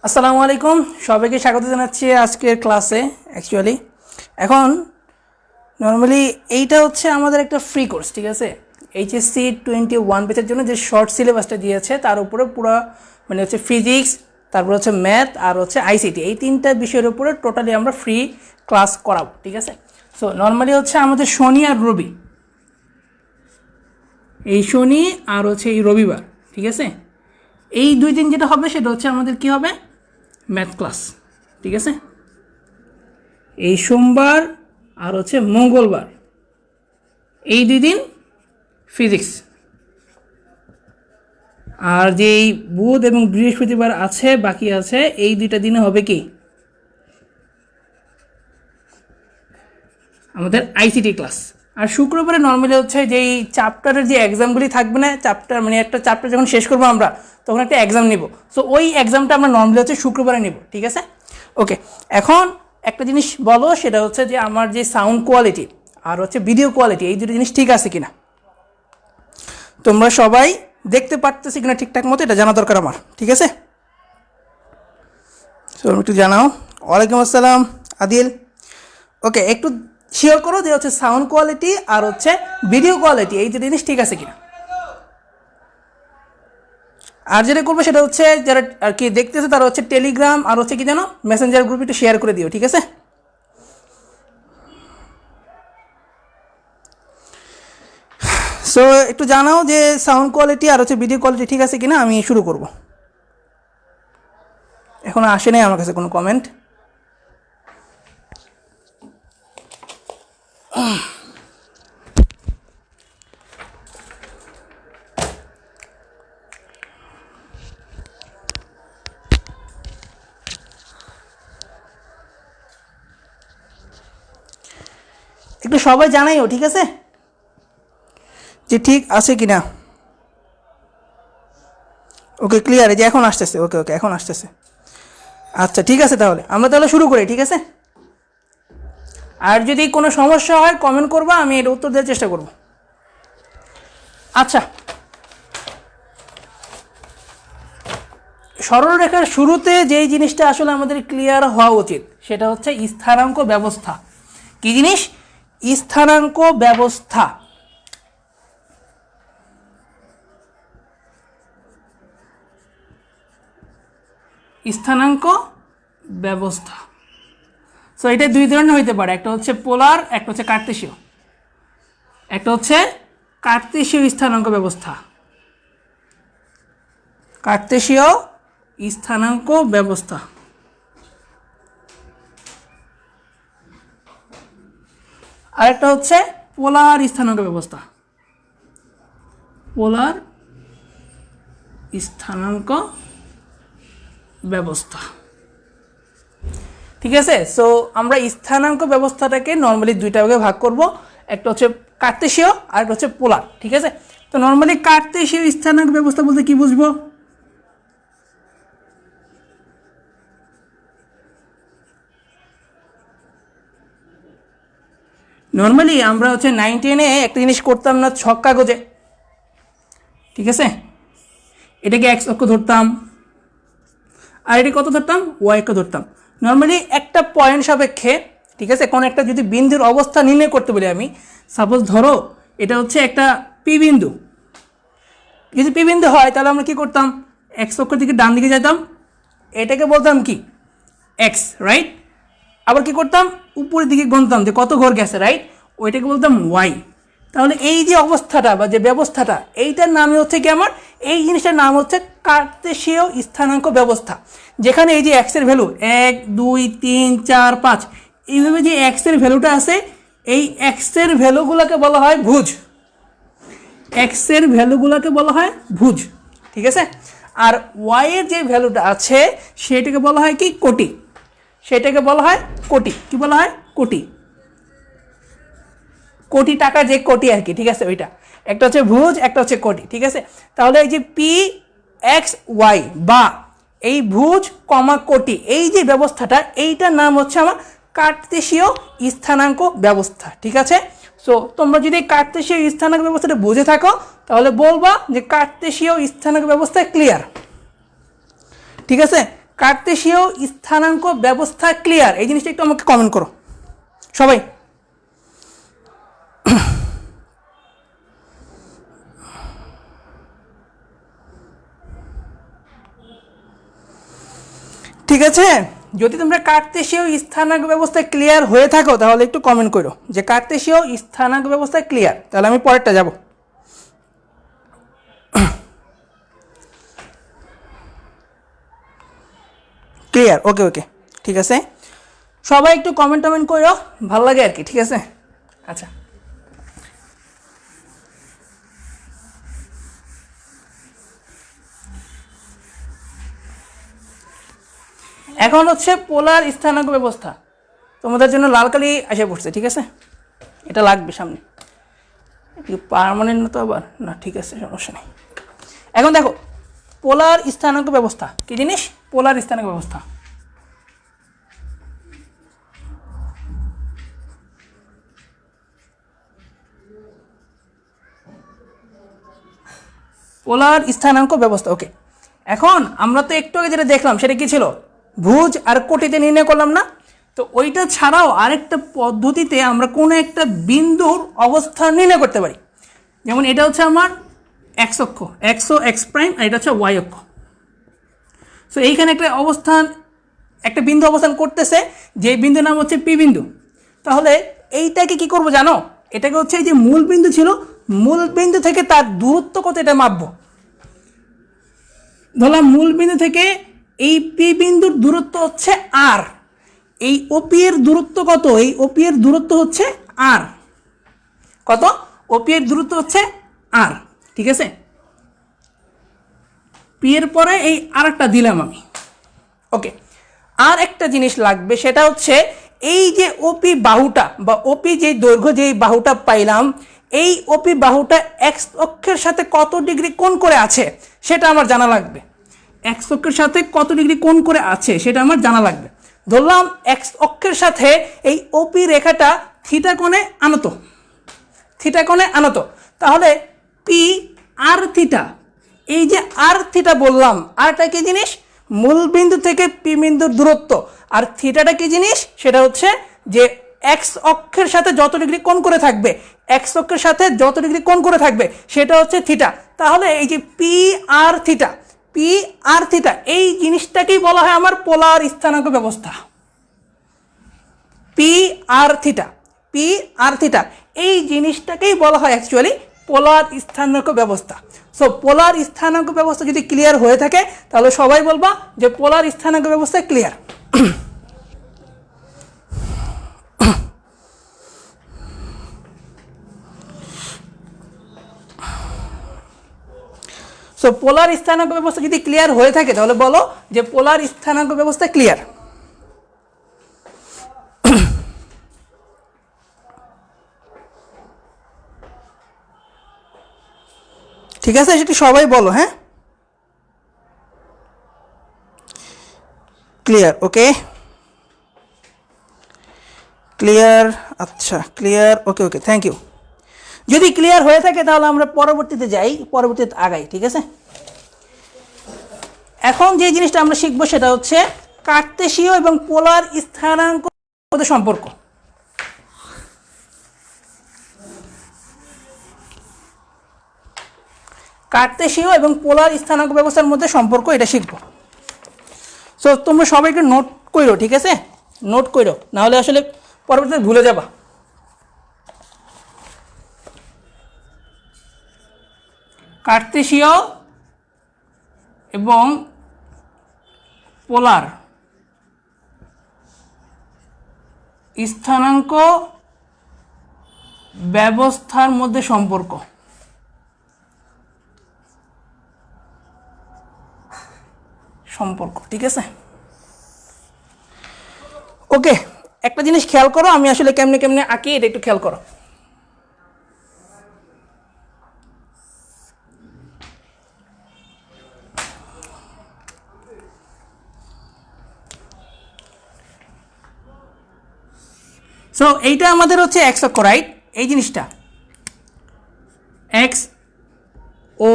আসসালামু আলাইকুম, সবাইকে স্বাগত জানাচ্ছি আজকের ক্লাসে। অ্যাকচুয়ালি এখন নর্মালি এইটা হচ্ছে আমাদের একটা ফ্রি কোর্স, ঠিক আছে। এইচএসসি 21 ব্যাচের জন্য যে শর্ট সিলেবাসটা দিয়েছে তার উপরে পুরো মানে হচ্ছে ফিজিক্স, তারপর হচ্ছে ম্যাথ আর হচ্ছে আইসিটি, এই তিনটা বিষয়ের উপরে টোটালি আমরা ফ্রি ক্লাস করাবো, ঠিক আছে। সো নর্মালি হচ্ছে আমাদের শনি আর রবি, এই শনি আর হচ্ছে এই রবিবার, ঠিক আছে। এই দুই দিন যেটা হবে সেটা হচ্ছে আমাদের কি হবে, ম্যাথ ক্লাস, ঠিক আছে। এই সোমবার আর হচ্ছে মঙ্গলবার, এই দুই দিন ফিজিক্স। আর যেই বুধ এবং বৃহস্পতিবার আছে বাকি আছে, এই দুইটা দিনে হবে কি আমাদের আইসিটি ক্লাস। আর শুক্রবারে নর্মালি হচ্ছে যেই চ্যাপ্টারের যে এক্সামগুলি থাকবে না, চ্যাপ্টার মানে একটা চ্যাপ্টার যখন শেষ করবো আমরা তখন একটা এক্সাম নিব। সো ওই এক্সামটা আমরা নর্মালি হচ্ছে শুক্রবারে নিব, ঠিক আছে। ওকে, এখন একটা জিনিস বলো, সেটা হচ্ছে যে আমার যে সাউন্ড কোয়ালিটি আর হচ্ছে ভিডিও কোয়ালিটি, এই দুটো জিনিস ঠিক আছে কিনা, তোমরা সবাই দেখতে পারতেছি কিনা ঠিকঠাক মতো, এটা জানা দরকার আমার, ঠিক আছে। সো একটু জানাও। ওয়ালাইকুম আসসালাম আদিল। ওকে, একটু শিওর করো যে হচ্ছে সাউন্ড কোয়ালিটি আর হচ্ছে ভিডিও কোয়ালিটি, এই দুটো জিনিস ঠিক আছে কিনা। আর যেটা করবে সেটা হচ্ছে যারা আর কি দেখতেছে তারা হচ্ছে টেলিগ্রাম আর হচ্ছে কি জানো মেসেঞ্জার গ্রুপে একটু শেয়ার করে দিও, ঠিক আছে। সো একটু জানাও যে সাউন্ড কোয়ালিটি আর হচ্ছে ভিডিও কোয়ালিটি ঠিক আছে কিনা, আমি শুরু করব। এখনো আসে নাই আমার কাছে কোনো কমেন্ট। একটু সবাই জানাইও, ঠিক আছে, যে ঠিক আছে কিনা। ওকে, ক্লিয়ার, যে এখন আসতেছে। ওকে ওকে, এখন আসতেছে। আচ্ছা ঠিক আছে, তাহলে আমরা তাহলে শুরু করি, ঠিক আছে। আর যদি কোনো সমস্যা হয় কমেন্ট করবা, আমি এটা উত্তর দেওয়ার চেষ্টা করব। আচ্ছা, সরলরেখার শুরুতে যেই জিনিসটা আসলে আমাদের ক্লিয়ার হওয়া উচিত সেটা হচ্ছে স্থানাঙ্ক ব্যবস্থা। কি জিনিস? স্থানাঙ্ক ব্যবস্থা। স্থানাঙ্ক ব্যবস্থা। সো এটা দুই ধরনের হইতে পারে, একটা হচ্ছে পোলার, একটা হচ্ছে কার্তেশীয়। একটা হচ্ছে কার্তেশীয় স্থানাঙ্ক ব্যবস্থা, কার্তেশীয় স্থানাঙ্ক ব্যবস্থা। আরেকটা হচ্ছে পোলার স্থানাঙ্ক ব্যবস্থা, পোলার স্থানাঙ্ক ব্যবস্থা, ঠিক আছে। সো আমরা স্থানাঙ্ক ব্যবস্থাটাকে নর্মালি দুইটা ভাগে ভাগ করব, একটা হচ্ছে কার্তেশীয় আর একটা হচ্ছে পোলার, ঠিক আছে। তো নর্মালি কার্তেশীয় স্থানাঙ্ক ব্যবস্থা বলতে কি বুঝবো? নর্মালি আমরা হচ্ছে 9, 10-এ একটা জিনিস করতাম না, ছক কাগজে, ঠিক আছে। এটাকে এক্স অক্ষ ধরতাম আর এটি কত ধরতাম, ওয়াই অক্ষ ধরতাম। নর্মালি একটা পয়েন্ট সাপেক্ষে, ঠিক আছে, কোনো একটা যদি বিন্দুর অবস্থা নির্ণয় করতে বলি আমি, সাপোজ ধরো এটা হচ্ছে একটা পি বিন্দু। যদি পি বিন্দু হয় তাহলে আমরা কি করতাম, এক্স অক্ষের দিকে ডান দিকে যেতাম, এটাকে বলতাম কি এক্স, রাইট। আবার কি করতাম, উপরের দিকে গুনতাম যে কত ঘর গেছে, রাইট, ওইটাকে বলতাম ওয়াই। তাহলে এই যে অবস্থাটা বা যে ব্যবস্থাটা, এইটার নামে হচ্ছে কি আমার, এই জিনিসটার নাম হচ্ছে কার্তেশীয় স্থানাঙ্ক ব্যবস্থা। যেখানে এই যে এক্সের ভ্যালু 1, 2, 3, 4, 5, এইভাবে যে এক্সের ভ্যালুটা আছে, এই এক্সের ভ্যালুগুলোকে বলা হয় ভুজ। এক্সের ভ্যালুগুলোকে বলা হয় ভুজ, ঠিক আছে। আর ওয়াইয়ের যে ভ্যালুটা আছে সেটাকে বলা হয় কি কোটি, সেটাকে বলা হয় কোটি। কি বলা হয়? কোটি। কোটি টাকা যে কোটি আর কি, ঠিক আছে, ওইটা একটা হচ্ছে ভুজ, একটা হচ্ছে কোটি, ঠিক আছে। তাহলে এই যে পি এক্স ওয়াই বা এই ভুজ কমা কোটি, এই যে ব্যবস্থাটা, এইটার নাম হচ্ছে আমার কার্তেশীয় স্থানাঙ্ক ব্যবস্থা, ঠিক আছে। সো তোমরা যদি কার্তেশীয় স্থানাঙ্ক ব্যবস্থাটা বুঝে থাকো তাহলে বলবা যে কার্তেশীয় স্থানাঙ্ক ব্যবস্থা ক্লিয়ার। ঠিক আছে, কার্তেশীয় স্থানাঙ্ক ব্যবস্থা ক্লিয়ার, এই জিনিসটা একটু আমাকে কমেন্ট করো সবাই। ঠিক আছে, যদি তোমরা কার্তেশীয় স্থানাঙ্ক ব্যবস্থা ক্লিয়ার হয়ে থাকো তাহলে একটু কমেন্ট করো যে কার্তেশীয় স্থানাঙ্ক ব্যবস্থা ক্লিয়ার। তাহলে আমি পরেরটা যাব। ক্লিয়ার, ওকে ওকে, ঠিক আছে, সবাই একটু কমেন্ট টমেন্ট করো, ভালো লাগে আর কি, ঠিক আছে। আচ্ছা, এখন হচ্ছে পোলার স্থানাঙ্ক ব্যবস্থা। তোমাদের জন্য লাল কালি এসে পড়ছে, ঠিক আছে, এটা লাগবে সামনে, পার্মানেন্ট না তো আবার না, ঠিক আছে সমস্যা নেই। এখন দেখো পোলার স্থানাঙ্ক ব্যবস্থা কি জিনিস, পোলার স্থানাঙ্ক ব্যবস্থা। পোলার স্থানাঙ্ক ব্যবস্থা, ওকে। এখন আমরা তো একটু আগে যেটা দেখলাম সেটা কি ছিল, ভুজ আর কোটিতে নির্ণয় করলাম না, তো ওইটা ছাড়াও আরেকটা পদ্ধতিতে আমরা কোনো একটা বিন্দুর অবস্থান নির্ণয় করতে পারি। যেমন এটা হচ্ছে আমার এক্স অক্ষ, এক্স প্রাইম, আর এটা হচ্ছে ওয়াই অক্ষ। সো এইখানে একটা অবস্থান, একটা বিন্দু অবস্থান করতেছে, যে বিন্দুর নাম হচ্ছে পি বিন্দু। তাহলে এইটাকে কি করব জানো, এটাকে হচ্ছে এই যে মূল বিন্দু ছিল, মূল বিন্দু থেকে তার দূরত্ব কত এটা মাপবো। ধরলাম মূল বিন্দু থেকে এই পি বিন্দুর দূরত্ব হচ্ছে আর, এই ওপি এর দূরত্ব কত, এই ওপি এর দূরত্ব হচ্ছে আর, কত, ওপি এর দূরত্ব হচ্ছে আর, ঠিক আছে। পি এর পরে এই আর একটা দিলাম আমি, ওকে। আর একটা জিনিস লাগবে, সেটা হচ্ছে এই যে ওপি বাহুটা বা ওপি যে দৈর্ঘ্য যেই বাহুটা পাইলাম, এই ওপি বাহুটা এক্স অক্ষের সাথে কত ডিগ্রি কোণ করে আছে সেটা আমার জানা লাগবে। এক্স অক্ষের সাথে কত ডিগ্রি কোণ করে আছে সেটা আমার জানা লাগবে। ধরলাম এক্স অক্ষের সাথে এই ওপি রেখাটা থিটা কোণে আনত, থিটা কোণে আনত, তাহলে পি আর থিটা, এই যে আর থিটা বললাম, আরটা কি জিনিস, মূল বিন্দু থেকে পি বিন্দুর দূরত্ব, আর থিটাটা কি জিনিস, সেটা হচ্ছে যে এক্স অক্ষের সাথে যত ডিগ্রি কোণ করে থাকবে, এক্স অক্ষের সাথে যত ডিগ্রি কোণ করে থাকবে সেটা হচ্ছে থিটা। তাহলে এই যে P R theta, P R theta, এই জিনিসটাকেই বলা হয় আমার পোলার স্থানাঙ্ক ব্যবস্থা। P R theta, P R theta, এই জিনিসটাকেই বলা হয় অ্যাকচুয়ালি পোলার স্থানাঙ্ক ব্যবস্থা। সো পোলার স্থানাঙ্ক ব্যবস্থা যদি ক্লিয়ার হয়ে থাকে তাহলে সবাই বলবা যে পোলার স্থানাঙ্ক ব্যবস্থা ক্লিয়ার। সো পোলার স্থানাঙ্ক ব্যবস্থা যদি ক্লিয়ার হয়ে থাকে তাহলে বলো যে পোলার স্থানাঙ্ক ব্যবস্থা ক্লিয়ার। ঠিক আছে, সেটি সবাই বলো, হ্যাঁ, ক্লিয়ার, ওকে, ক্লিয়ার, আচ্ছা clear, okay okay, thank you. যদি ক্লিয়ার হয়ে থাকে তাহলে আমরা পরবর্তীতে যাই, পরবর্তীতে আগাই, ঠিক আছে। এখন যে জিনিসটা আমরা শিখবো সেটা হচ্ছে কার্তেশীয় এবং পোলার স্থানাঙ্ক মধ্যে সম্পর্ক। কার্তেশীয় এবং পোলার স্থানাঙ্ক ব্যবস্থার মধ্যে সম্পর্ক, এটা শিখবো। সো তোমরা সবাইকে নোট করো, ঠিক আছে, নোট করো, নাহলে আসলে পরবর্তীতে ভুলে যাবা। কার্তেশীয় এবং পোলার স্থানাঙ্ক ব্যবস্থার মধ্যে সম্পর্ক। সম্পর্ক, ঠিক আছে, ওকে। একটা জিনিস খেয়াল করো, আমি আসলে কেমনে কেমনে আঁকি এটা একটু খেয়াল করো। সো এইটা আমাদের হচ্ছে এক্স অক্ষ, রাইট, এই জিনিসটা এক্স ও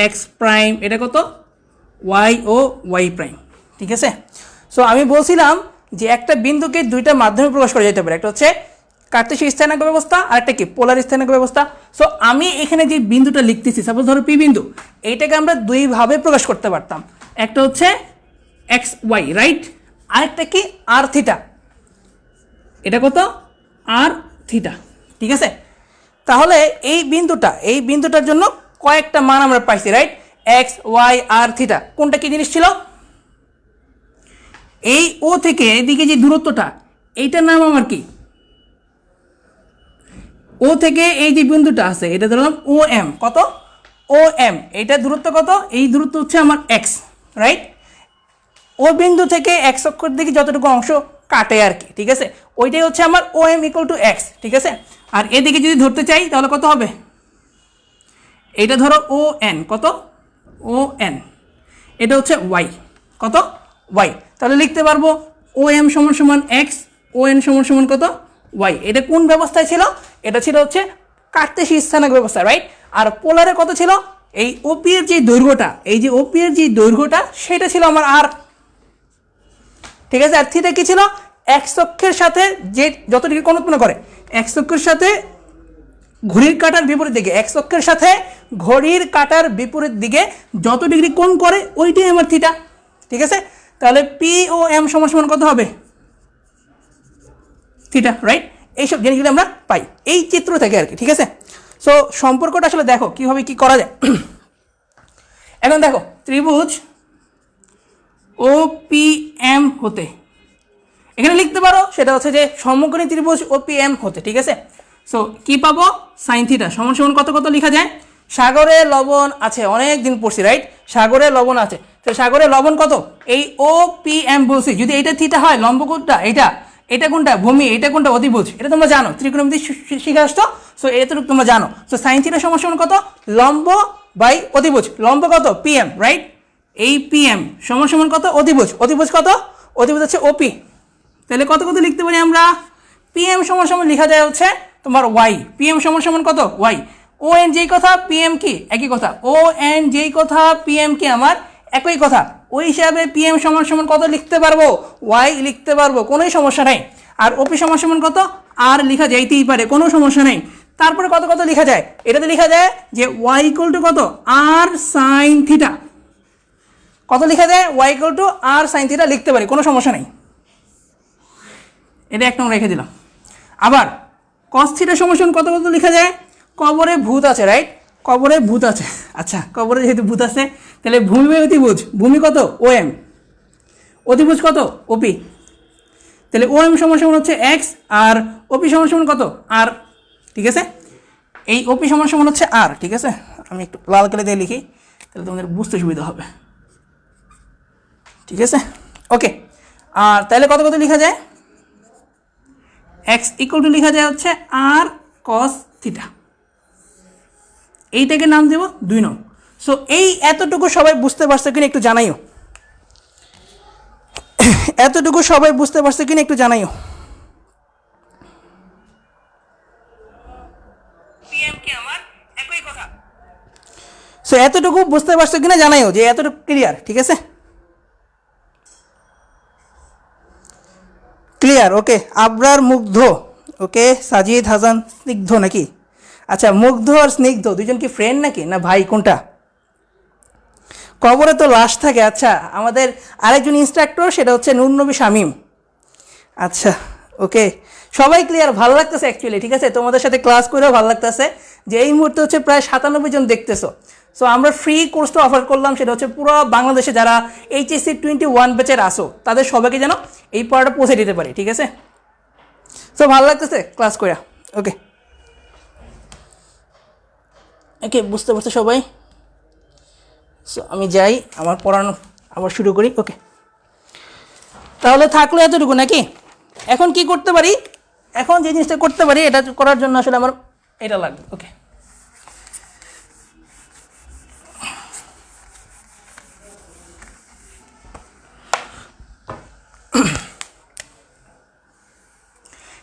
এক্স প্রাইম, এটা কত ওয়াই ও ওয়াই প্রাইম, ঠিক আছে। সো আমি বলছিলাম যে একটা বিন্দুকে দুইটা মাধ্যমে প্রকাশ করা যেতে পারে, একটা হচ্ছে কার্তেশীয় স্থানাঙ্ক ব্যবস্থা আর একটা কি পোলার স্থানাঙ্ক ব্যবস্থা। সো আমি এখানে যে বিন্দুটা লিখতেছি, সাপোজ ধরো পি বিন্দু, এইটাকে আমরা দুইভাবে প্রকাশ করতে পারতাম, একটা হচ্ছে এক্স ওয়াই রাইট, আরেকটা কি আর থিটা, এটা কত আর থিটা, ঠিক আছে। তাহলে এই বিন্দুটার জন্য কয়েকটা মান আমরা পাইছি রাইট, এক্স ওয়াই আর থিটা। কোনটা কি জিনিস ছিল? এই ও থেকে এদিকে যে দূরত্বটা, এইটার নাম আমার কি, ও থেকে এই যে বিন্দুটা আছে এটা ধরলাম ও এম, কত ও এম, এইটা দূরত্ব কত, এই দূরত্ব হচ্ছে আমার এক্স রাইট। ও বিন্দু থেকে এক্স অক্ষর দিকে যতটুকু অংশ কাটে আর কি, ঠিক আছে, ওইটাই হচ্ছে আমার ও এম ইকুয়াল টু এক্স, ঠিক আছে। আর এদিকে যদি ধরতে চাই তাহলে কত হবে, এইটা ধরো ও এন, কত ও এন, এটা হচ্ছে ওয়াই, কত ওয়াই। তাহলে লিখতে পারবো ও এম সমান সমান এক্স, ও এন সমান সমান কত ওয়াই। এটা কোন ব্যবস্থায় ছিল? এটা ছিল হচ্ছে কার্তেশীয় স্থানাঙ্ক ব্যবস্থা রাইট। আর পোলারে কত ছিল? এই ওপি এর যে দৈর্ঘ্যটা, এই যে ওপি এর যে দৈর্ঘ্যটা সেটা ছিল আমার আর, ঠিক আছে। আর থিটা কি ছিল? এক্স অক্ষের সাথে যে যত ডিগ্রি কোণ উৎপন্ন করে, এক্স অক্ষের সাথে ঘড়ির কাঁটার বিপরীত দিকে, এক্স অক্ষের সাথে ঘড়ির কাঁটার বিপরীত দিকে যত ডিগ্রি কোণ করে ওইটাই আমার থিটা, ঠিক আছে। তাহলে পি ও এম সমান সমান কত হবে, থিটা রাইট। এইসব জিনিসগুলো আমরা পাই এই চিত্র থেকে আর কি, ঠিক আছে। সো সম্পর্কটা আসলে দেখো কীভাবে কী করা যায়। এখন দেখো ত্রিভুজ ও পি এম হতে, এখানে লিখতে পারো সেটা হচ্ছে যে সমকোণী ত্রিভুজ ও পি এম হতে, ঠিক আছে। সো কি পাবো, সাইন থিটা সমান সমান কত কত লেখা যায়, সাগরে লবণ আছে, অনেক দিন পড়ছি রাইট, সাগরে লবণ আছে, তো সাগরে লবণ কত, এই ও পি এম বলছি, যদি এটা থিটা হয় লম্ব কোণটা এইটা, এটা কোনটা ভূমি, এটা কোনটা অতিভুজ, এটা তোমরা জানো, ত্রিকোণমিতি শিখে আসতো। সো এতটুকু তোমরা জানো। সো সাইন থিটা সমান সমান কত, লম্ব বাই অতিভুজ, লম্ব কত পি এম রাইট, এই পি এম সমান সমান কত অতিভুজ, অতিভুজ কত, অতিভুজ হচ্ছে ওপি। তাহলে কত কত লিখতে পারি আমরা, পি এম সমান সমান লেখা যায় হচ্ছে তোমার ওয়াই, পি এম সমান সমান কত ওয়াই, ও এন যেই কথা পি এম কি একই কথা, ও এন যেই কথা পি এম কি আমার একই কথা, ওই হিসাবে পি এম সমান সমান কত লিখতে পারবো, ওয়াই লিখতে পারবো, কোনোই সমস্যা নাই। আর ওপি সমান সমান কত, আর লেখা যাইতেই পারে, কোনো সমস্যা নেই। তারপরে কত কত লেখা যায়, এটাতে লেখা যায় যে ওয়াই ইকুয়াল টু কত আর সাইন থিটা, কত লেখা যায় Y equal to R sine theta লিখতে পারি, কোনো সমস্যা নেই। এটা এক নম্বর রেখে দিলাম। আবার কস থিটা সমান সমান কত কত লেখা যায়, কবরে ভূত আছে রাইট, কবরে ভূত আছে, আচ্ছা কবরে যেহেতু ভূত আছে তাহলে ভূমি বাই অতিভুজ, ভূমি কত ও এম, অতিভুজ কত ওপি, তাহলে ও এম সমান সমান হচ্ছে এক্স আর ওপি সমান সমান কত আর, ঠিক আছে। এই ওপি সমান সমান হচ্ছে আর, ঠিক আছে, আমি একটু লাল কালি দিয়ে লিখি তাহলে তোমাদের বুঝতে সুবিধা হবে, ঠিক আছে ওকে। আর তাহলে কত কত লেখা যায়, এক্স ইকুয়াল টু লেখা যায় হচ্ছে আর কস থিটা, এইটাকে নাম দেব 2 নং। সো এই এতটুকু সবাই বুঝতে পারছে কিনা একটু জানাইও, এতটুকু সবাই বুঝতে পারছে কিনা একটু জানাইও। সো এতটুকু বুঝতে পারছো কিনা জানাইও, যে এতটুকু ক্লিয়ার, ঠিক আছে ক্লিয়ার ওকে। আবরার মুগ্ধ, ওকে সাজিদ হাসান স্নিগ্ধ নাকি, আচ্ছা মুগ্ধ আর স্নিগ্ধ দুজন কি ফ্রেন্ড নাকি না ভাই, কোনটা? কবরে তো লাশ থাকে, আচ্ছা আমাদের আরেকজন ইনস্ট্রাক্টর সেটা হচ্ছে নূর নবী শামীম, আচ্ছা ওকে সবাই ক্লিয়ার, ভালো লাগতেছে অ্যাকচুয়ালি, ঠিক আছে তোমাদের সাথে ক্লাস করেও ভালো লাগতেছে যে এই মুহূর্তে হচ্ছে প্রায় 97 জন দেখতেছো। সো আমরা ফ্রি কোর্সটা অফার করলাম, সেটা হচ্ছে পুরো বাংলাদেশে যারা এইচএসসি 21 ব্যাচের আসো তাদের সবাইকে যেন এই পড়াটা পৌঁছে দিতে পারি, ঠিক আছে। সো ভালো লাগতেছে ক্লাস করে, ওকে ওকে বুঝতে পারছো সবাই। সো আমি যাই আমার পড়ানো আবার শুরু করি, ওকে তাহলে থাকলো এতটুকু নাকি। এখন কি করতে পারি, এখন যে জিনিসটা করতে পারি এটা করার জন্য আসলে আমার এটা লাগবে, ওকে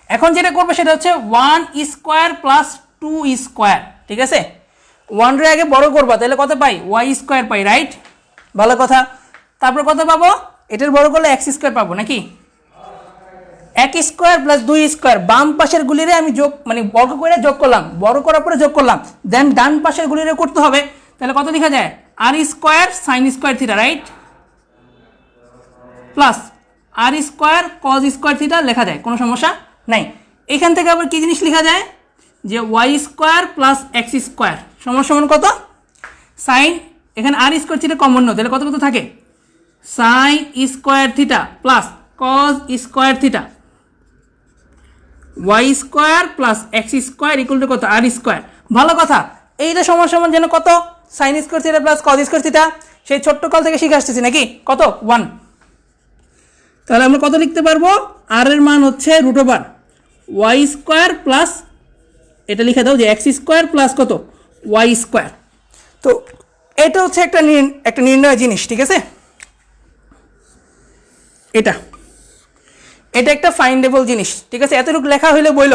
এখন যেটা করবে সেটা হচ্ছে 1 স্কোয়ার প্লাস 2 স্কোয়ার, ঠিক আছে 1 রে আগে বড় করবা তাহলে কত পাই, ওয়াই স্কোয়ার পাই রাইট, ভালো কথা। তারপর কত পাবো, এটার বড় করলে এক্স স্কোয়ার পাবো নাকি, এক স্কোয়ার প্লাস 2 স্কোয়ার, বাম পাশের গুলিরে আমি যোগ মানে বর্গ করে যোগ করলাম, বড় করার পরে যোগ করলাম, দেন ডান পাশের গুলিরে করতে হবে। তাহলে কত লেখা যায়, r square sine square theta, right, plus r square cos square theta লেখা যায়, কোনো সমস্যা নাই। এখান থেকে আবার কি জিনিস লেখা যায়, যে Y square plus X square সমান সমান কত, সাইন, এখানে আর স্কোয়ার থিটা কমন নয়, তাহলে কত কত থাকে, sine square theta plus cos square theta Y square plus X square equal to কত, আর স্কোয়ার। ভালো কথা, এইটা সমান সমান যেন কত, sign square theta plus cos square theta, সেই ছোট্ট কাল থেকে শিখে আসতেছি নাকি, কত 1। তাহলে আমরা কত লিখতে পারবো, আর এর মান হচ্ছে root over Y square plus, এটা লিখে দাও যে এক্স স্কোয়ার প্লাস কত, ওয়াই স্কোয়ার। তো এটা হচ্ছে একটা নির্ণয় জিনিস, ঠিক আছে, এটা একটা ফাইন্ডেবল জিনিস, ঠিক আছে। এতটুকু লেখা হইলে বইল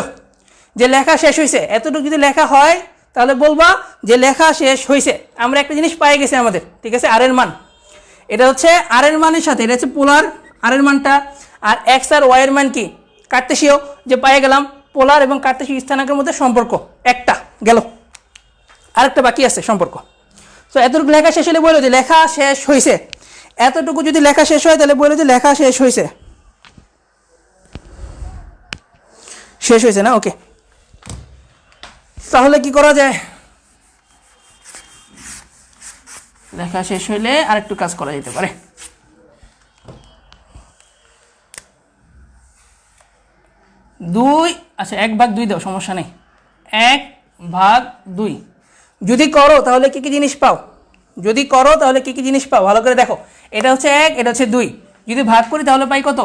যে লেখা শেষ হয়েছে, এতটুকু যদি লেখা হয় তাহলে বলবা যে লেখা শেষ হয়েছে। আমরা একটা জিনিস পাই গেছি আমাদের, ঠিক আছে, আর এর মান, এটা হচ্ছে আর এর মানের সাথে, এটা হচ্ছে পোলার আর এর মানটা, আর এক্স আর ওয়াই এর মান কি কার্তেশীয়, যে পাই গেলাম পোলার এবং কার্তেশীয় স্থানাঙ্কের মধ্যে সম্পর্ক একটা গেল, আরেকটা বাকি আছে সম্পর্ক। তো এতটুকু লেখা শেষ হলে বললো যে লেখা শেষ হয়েছে, এতটুকু যদি লেখা শেষ হয় তাহলে বললো যে লেখা শেষ হয়েছে, শেষ হয়েছে না, ওকে। তাহলে কি করা যায়, লেখা শেষ হইলে আরেকটু কাজ করা যেতে পারে। দুই, আচ্ছা 1/2 দাও, সমস্যা নেই, 1/2 যদি করো তাহলে কি কি জিনিস পাও, যদি করো তাহলে কি কি জিনিস পাও ভালো করে দেখো। এটা হচ্ছে 1, এটা হচ্ছে 2, যদি ভাগ করি তাহলে পাই কত,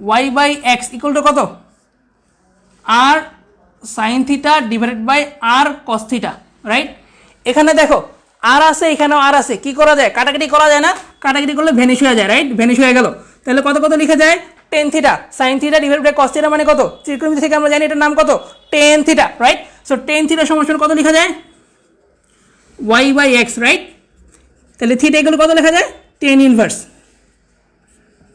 y by x equal to কত, r sine theta divided by r cos theta, right. এখানে দেখো আর আছে, এখানেও আর আছে, কি করা যায়, কাটাকাটি করা যায় না, কাটাকাটি করলে ভ্যানিশ হয়ে যায়, রাইট, ভ্যানিশ হয়ে গেল। তাহলে কত কত লিখা যায়, tan theta sine theta divided by cos theta মানে কত, ত্রিকোণমিতি থেকে আমরা জানি এটার নাম কত, tan theta, right. So tan theta সমান কত লিখা যায়, ওয়াই বাই এক্স, রাইট। তাহলে থিটা এগুলো কত লেখা যায়, tan inverse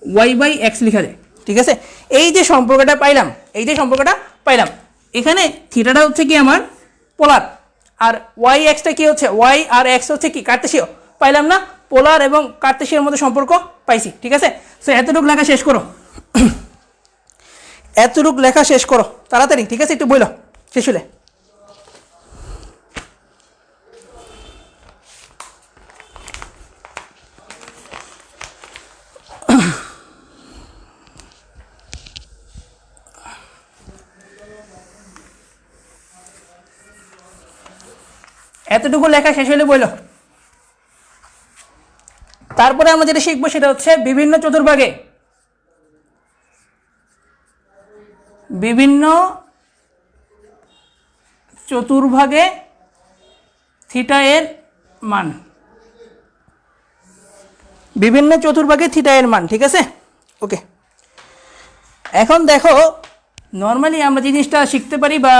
Y by X লেখা যায়, ঠিক আছে। এই যে সম্পর্কটা পাইলাম, এই যে সম্পর্কটা পাইলাম, এখানে থিটাটা হচ্ছে কি আমার পোলার, আর ওয়াই এক্সটা কি হচ্ছে, ওয়াই আর এক্স হচ্ছে কি কার্তেশীয়, পাইলাম না, পোলার এবং কার্তেশীয়ের মধ্যে সম্পর্ক পাইছি, ঠিক আছে। সো এতটুকু লেখা শেষ করো, এতটুকু লেখা শেষ করো তাড়াতাড়ি, ঠিক আছে, একটু বইলো শেষ হলে। এতটুকু লেখা শেষ হলে বইলো। তারপরে আমরা যেটা শিখবো সেটা হচ্ছে বিভিন্ন চতুর্ভাগে, বিভিন্ন চতুর্ভাগে থিটা এর মান, বিভিন্ন চতুর্ভাগে থিটা এর মান, ঠিক আছে, ওকে। এখন দেখো নর্মালি আমরা যে জিনিসটা শিখতে পারি বা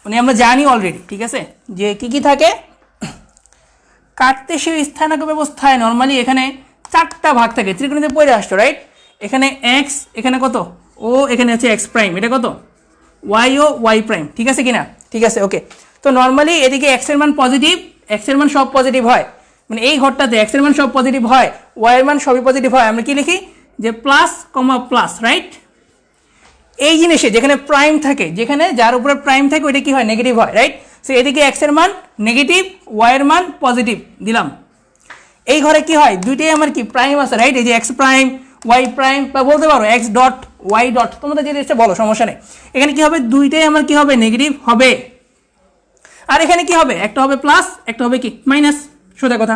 মানে আমরা জানি অলরেডি, ঠিক আছে, যে কি কি থাকে, কার্তেশীয় স্থানাঙ্ক ব্যবস্থায় নর্মালি এখানে 4টা ভাগ থাকে, ত্রিকোণমিতিতে পড়ে আসছো, রাইট। এখানে এক্স, এখানে কত ও, এখানে হচ্ছে এক্স প্রাইম, এটা কত ওয়াই ও ওয়াই প্রাইম, ঠিক আছে কিনা, ঠিক আছে, ওকে। তো নর্মালি এদিকে এক্স এর মান পজিটিভ, এক্স এর মান সব পজিটিভ হয়, মানে এই ঘরটাতে এক্স এর মান সব পজিটিভ হয়, ওয়াই এর মান সবই পজিটিভ হয়, আমরা কি লিখি যে প্লাস কমা প্লাস, রাইট। এই জিনিসে যেখানে প্রাইম থাকে, যেখানে যার উপরে প্রাইম থাকে ওইটা কি হয়, নেগেটিভ হয়, রাইট। সো এদিকে এক্স এর মান নেগেটিভ, ওয়াই এর মান পজিটিভ দিলাম, এই ঘরে কি হয়, দুইটাই আমার কি প্রাইম আছে, রাইট। এই যে এক্স প্রাইম ওয়াই প্রাইম, বা বলতে পারো এক্স ডট ওয়াই ডট, তোমাদের যে জিনিসটা বলো সমস্যা নেই। এখানে কি হবে, দুইটাই আমার কি হবে, নেগেটিভ হবে, আর এখানে কি হবে, একটা হবে প্লাস, একটা হবে কি মাইনাস, সোজা কথা,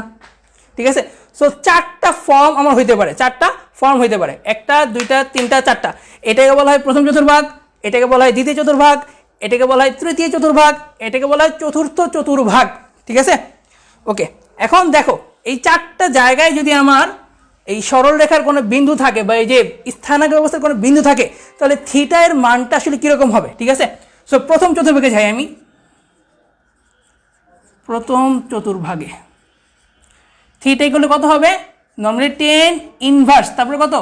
ঠিক আছে। সো 4টা ফর্ম আমার হইতে পারে, 4টা ফর্ম হইতে পারে, 1টা 2টা 3টা 4টা। এটাকে বলা হয় প্রথম চতুর্ভাগ, এটাকে বলা হয় দ্বিতীয় চতুর্ভাগ, এটাকে বলা হয় তৃতীয় চতুর্ভাগ, এটাকে বলা হয় চতুর্থ চতুর্ভাগ, ঠিক আছে, ওকে। এখন দেখো এই 4টা জায়গায় যদি আমার এই সরল রেখার কোনো বিন্দু থাকে বা এই যে স্থানাঙ্ক ব্যবস্থার কোনো বিন্দু থাকে, তাহলে থিটা এর মানটা আসলে কীরকম হবে, ঠিক আছে। সো প্রথম চতুর্ভাগে যাই আমি, প্রথম চতুর্ভাগে থিটা ইকুয়াল কত হবে, নর্মালি 10 ইনভার্স, তারপরে কত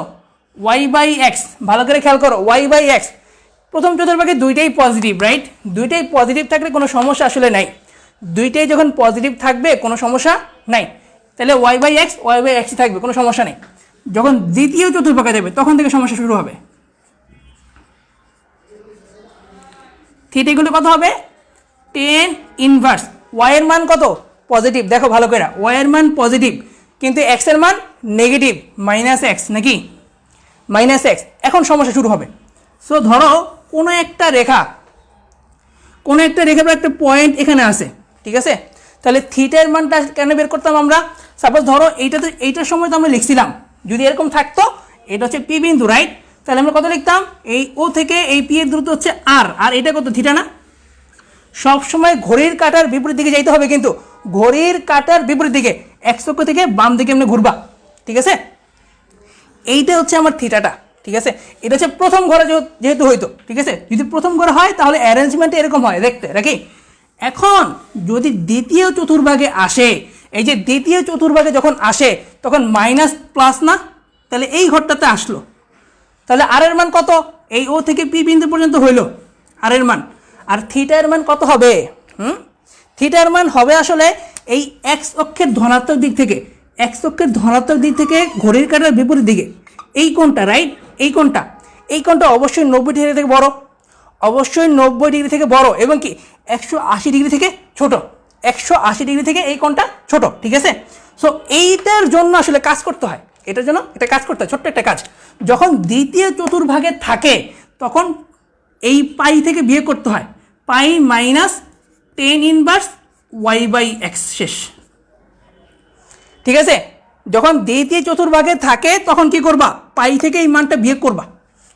ওয়াই বাই এক্স, ভালো করে খেয়াল করো, ওয়াই বাই এক্স প্রথম চতুর্ভাগে দুইটাই পজিটিভ, রাইট? দুইটাই পজিটিভ থাকলে কোনো সমস্যা আসলে নাই, দুইটাই যখন পজিটিভ থাকবে কোনো সমস্যা নাই, তাহলে ওয়াই বাই এক্সই থাকবে, কোনো সমস্যা নেই। যখন দ্বিতীয় চতুর্ভাগে দেবে তখন থেকে সমস্যা শুরু হবে। থিটা ইকুয়াল টু কত হবে? টেন ইনভার্স ওয়াই এর মান কত? পজিটিভ, দেখো ভালো করে, ওয়াই এর মান পজিটিভ কিন্তু এক্স এর মান নেগেটিভ, মাইনাস এক্স, নাকি মাইনাস এক্স। এখন সমস্যা শুরু হবে। সো ধরো কোনো একটা রেখা বা একটা পয়েন্ট এখানে আছে, ঠিক আছে? তাহলে থিটার মানটা কেন বের করতাম আমরা? সাপোজ ধরো এইটার সময় তো আমরা লিখছিলাম, যদি এরকম থাকতো, এটা হচ্ছে পি বিন্দু, রাইট? তাহলে আমরা কত লিখতাম? এই ও থেকে এই পি এর দূরত্ব হচ্ছে আর এটা কত? থিটা না? সবসময় ঘড়ির কাঁটার বিপরীত দিকে যাইতে হবে, কিন্তু ঘড়ির কাঁটার বিপরীত দিকে, এক্স অক্ষ থেকে বাম দিকে এমনি ঘুরবা, ঠিক আছে? এইটা হচ্ছে আমার থিটাটা, ঠিক আছে? এটা হচ্ছে প্রথম ঘরে যেহেতু হইতো, ঠিক আছে? যদি প্রথম ঘরে হয় তাহলে অ্যারেঞ্জমেন্ট এরকম হয় দেখতে, নাকি? এখন যদি দ্বিতীয় চতুর্ভাগে আসে, এই যে দ্বিতীয় চতুর্ভাগে যখন আসে তখন মাইনাস প্লাস না, তাহলে এই ঘরটাতে আসলো, তাহলে আর এর মান কত? এই ও থেকে পি বিন্দু পর্যন্ত হইল আর এর মান, আর থিটার মান কত হবে? থিটার মান হবে আসলে এই এক্স অক্ষের ধনাত্মক দিক থেকে, ঘড়ির কাঁটার বিপরীত দিকে এই কোণটা, রাইট? এই কোণটা অবশ্যই 90 ডিগ্রি থেকে বড়, অবশ্যই 90 ডিগ্রি থেকে বড়, এবং কি 180 ডিগ্রি থেকে ছোট, 180 ডিগ্রি থেকে এই কোণটা ছোট, ঠিক আছে? সো এইটার জন্য আসলে কাজ করতে হয়, এটার জন্য এটা কাজ করতে হয়, ছোট্ট একটা কাজ। যখন দ্বিতীয় চতুর্ভাগে থাকে তখন এই পাই থেকে বিয়োগ করতে হয়, pi minus tan inverse Y by x, শেষ, ঠিক আছে? যখন দ্বিতীয় চতুর্ভাগে থাকে তখন কি করবা? পাই থেকে এই মানটা বিয়োগ করবা,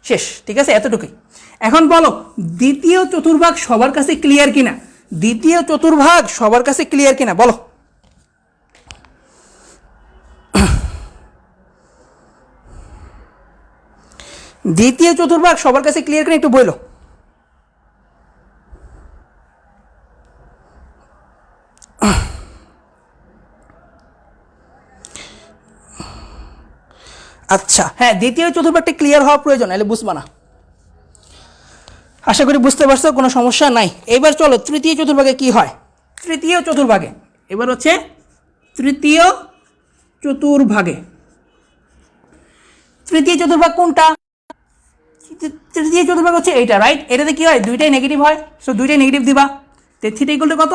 শেষ, ঠিক আছে? এতটুকুই। এখন বলো দ্বিতীয় চতুর্ভাগ সবার কাছে ক্লিয়ার কিনা? দ্বিতীয় চতুর্ভাগ সবার কাছে ক্লিয়ার কিনা বলো? দ্বিতীয় চতুর্ভাগ সবার কাছে ক্লিয়ার কিনা একটু বলো। আচ্ছা, হ্যাঁ, দ্বিতীয় চতুর্ভাগটা ক্লিয়ার হওয়া প্রয়োজন, নাহলে বুঝবা না। আশা করি বুঝতে পারছো, কোনো সমস্যা নাই। এবার চলো তৃতীয় চতুর্ভাগে কি হয়। তৃতীয় চতুর্ভাগে এবার হচ্ছে তৃতীয় চতুর্ভাগে, তৃতীয় চতুর্ভাগ কোনটা? তৃতীয় চতুর্ভাগ হচ্ছে এইটা, রাইট? এটাতে কি হয়? দুইটাই নেগেটিভ হয়, সো দুইটাই নেগেটিভ দিবা। থিটা ইকুয়াল টু কত?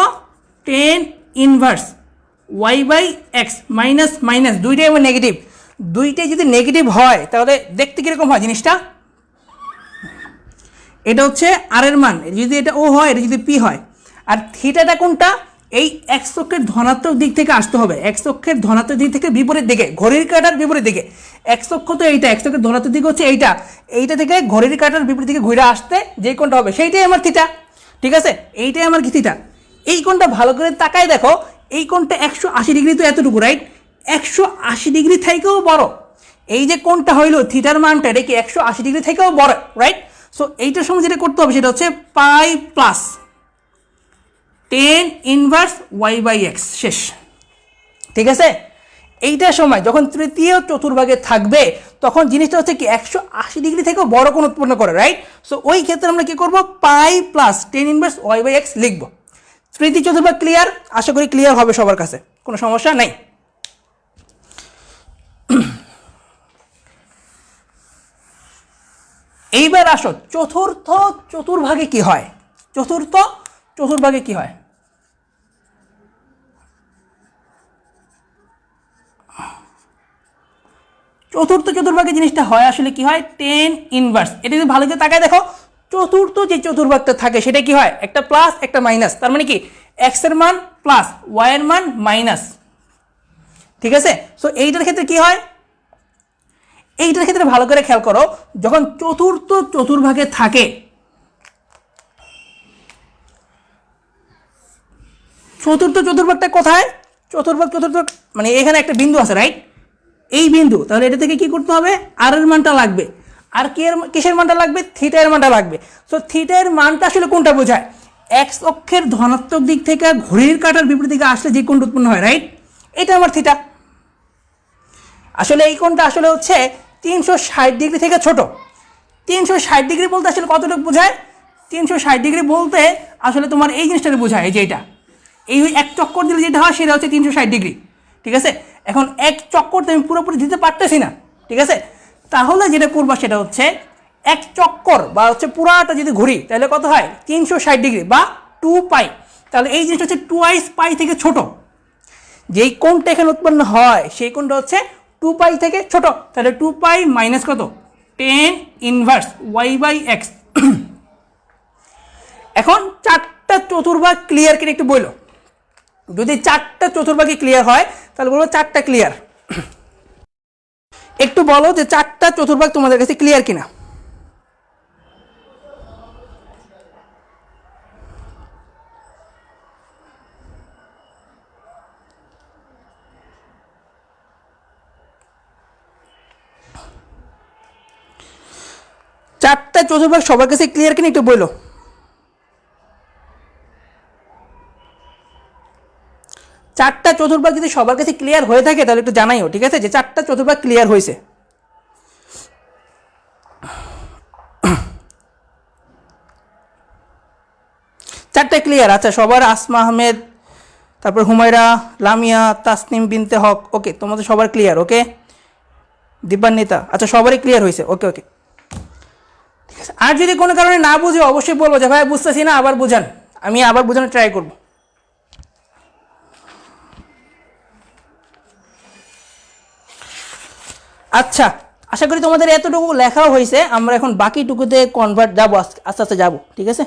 Tan inverse Y by X, minus minus দুইটাই আমার নেগেটিভ, দুইটাই যদি নেগেটিভ হয় তাহলে দেখতে কীরকম হয় জিনিসটা? এটা হচ্ছে আর এর মান, যদি এটা ও হয়, এটা যদি পি হয়। আর থিটাটা কোনটা? এই এক্স অক্ষের ধনাত্মক দিক থেকে আসতে হবে, এক্স অক্ষের ধনাত্মক দিক থেকে বিপরীত দিকে, ঘড়ির কাঁটার বিপরীত দিকে। এক্স অক্ষ তো এইটা, এক্স অক্ষের ধনাত্মক দিক হচ্ছে এইটা থেকে ঘড়ির কাঁটার বিপরীত দিকে ঘুরে আসতে যে কোনটা হবে সেইটাই আমার থিটা, ঠিক আছে? এইটাই আমার কি থিটা। এই কোনটা ভালো করে তাকায় দেখো, এই কোনটা 180 ডিগ্রি, তো এতটুকু, রাইট? 180 ডিগ্রি থেকেও বড়। এই যে কোনটা হইলো থিটার মানটা, এটা কি 180 ডিগ্রি থেকেও বড়, রাইট? সো এইটার সময় যেটা করতে হবে সেটা হচ্ছে pi plus tan inverse Y by x, শেষ, ঠিক আছে? এইটার সময় যখন তৃতীয় চতুর্ভাগে থাকবে তখন জিনিসটা হচ্ছে কি 180 ডিগ্রি থেকেও বড় কোণ উৎপন্ন করে, রাইট? সো ওই ক্ষেত্রে আমরা কি করবো? Pi plus tan inverse Y by X লিখবো। তৃতীয় চতুর্ভাগ ক্লিয়ার? আশা করি ক্লিয়ার হবে সবার কাছে, কোনো সমস্যা নাই। এইবার আসো চতুর্থ চতুর্ভাগে কি হয়। চতুর্থ চতুর্ভাগে কি হয়? চতুর্থ চতুর্ভাগে জিনিসটা হয় আসলে কি হয়? Ten inverse. এটা যদি ভালো করে তাকায় দেখো, চতুর্থ যে চতুর্ভাগটা থাকে সেটা কি হয়? একটা প্লাস একটা মাইনাস, তার মানে কি এক্স এর মান প্লাস ওয়াই এর মান মাইনাস, ঠিক আছে? সো এইটার ক্ষেত্রে কি হয়? এইটার ক্ষেত্রে ভালো করে খেয়াল করো, যখন চতুর্থ চতুর্ভাগে থাকে, চতুর্থ চতুর্ভাগটা কোথায়? চতুর্ভাগ মানে এখানে একটা বিন্দু আছে, রাইট? এই বিন্দু, তাহলে এটা থেকে কি করতে হবে? আর এর মানটা লাগবে। আর কিসের মানটা লাগবে? থিটা এর মানটা লাগবে। সো থিটা এর মানটা আসলে কোনটা বোঝায়? এক্স অক্ষের ধনাত্মক দিক থেকে ঘড়ির কাঁটার বিপরীত দিকে আসলে যে কোণটা উৎপন্ন হয়, রাইট? এটা আমার থিটা। আসলে এই কোণটা আসলে হচ্ছে 360 ডিগ্রি থেকে ছোট। 360 ডিগ্রি বলতে আসলে কতটুকু বোঝায়? 360 ডিগ্রি বলতে আসলে তোমার এই জিনিসটাকে বোঝায়, এই যে এটা, এই এক চক্কর দিলে যেটা হয় সেটা হচ্ছে 360 ডিগ্রি। ঠিক আছে, এখন এক চক্করতে আমি পুরোপুরি দিতে পারতেছি না। ঠিক আছে, তাহলে যেটা করবা সেটা হচ্ছে এক চক্কর বা হচ্ছে পুরাটা যদি ঘুরি তাহলে কত হয়? 360 ডিগ্রি বা 2 পাই। তাহলে এই জিনিসটা হচ্ছে 2i পাই থেকে ছোট। যেই কোণটা এখানে উৎপন্ন হয় সেই কোণটা হচ্ছে 2 পাই থেকে ছোট। তাহলে 2 পাই মাইনাস কত? 10 ইনভার্স y/x। এখন 4টা চতুর্ভাগ ক্লিয়ার কিনা একটু বলো। যদি 4টা চতুর্ভাগই ক্লিয়ার হয় তাহলে বলবো 4টা ক্লিয়ার। একটু বলো যে 4টা চতুর্ভাগ তোমাদের কাছে ক্লিয়ার কিনা। চারটা চতুর্ভাগ সবার কাছে ক্লিয়ার কিনা একটু বলো। চারটা চতুর্ভাগ যদি সবার কাছে ক্লিয়ার হয়ে থাকে তাহলে একটু জানাইও। ঠিক আছে, যে 4টা চতুর্ভাগ ক্লিয়ার হয়েছে। চারটা ক্লিয়ার, আচ্ছা সবার। আসমা আহমেদ, তারপর হুমায়রা, লামিয়া, তাসনিম বিনতে হক, ওকে তোমাদের সবার ক্লিয়ার। ওকে, দিব্যান্বিতা, আচ্ছা সবারই ক্লিয়ার হয়েছে। ওকে ওকে, ঠিক আছে। আর যদি কোনো কারণে না বুঝে অবশ্যই বলবো যে ভাই বুঝতেছি না, আবার বুঝান, আমি আবার বোঝানোর ট্রাই করব। আচ্ছা, আশা করি তোমাদের এতটুকু লেখাও হয়েছে। আমরা এখন বাকিটুকুতে কনভার্ট যাবো, আস্তে আস্তে যাবো। ঠিক আছে,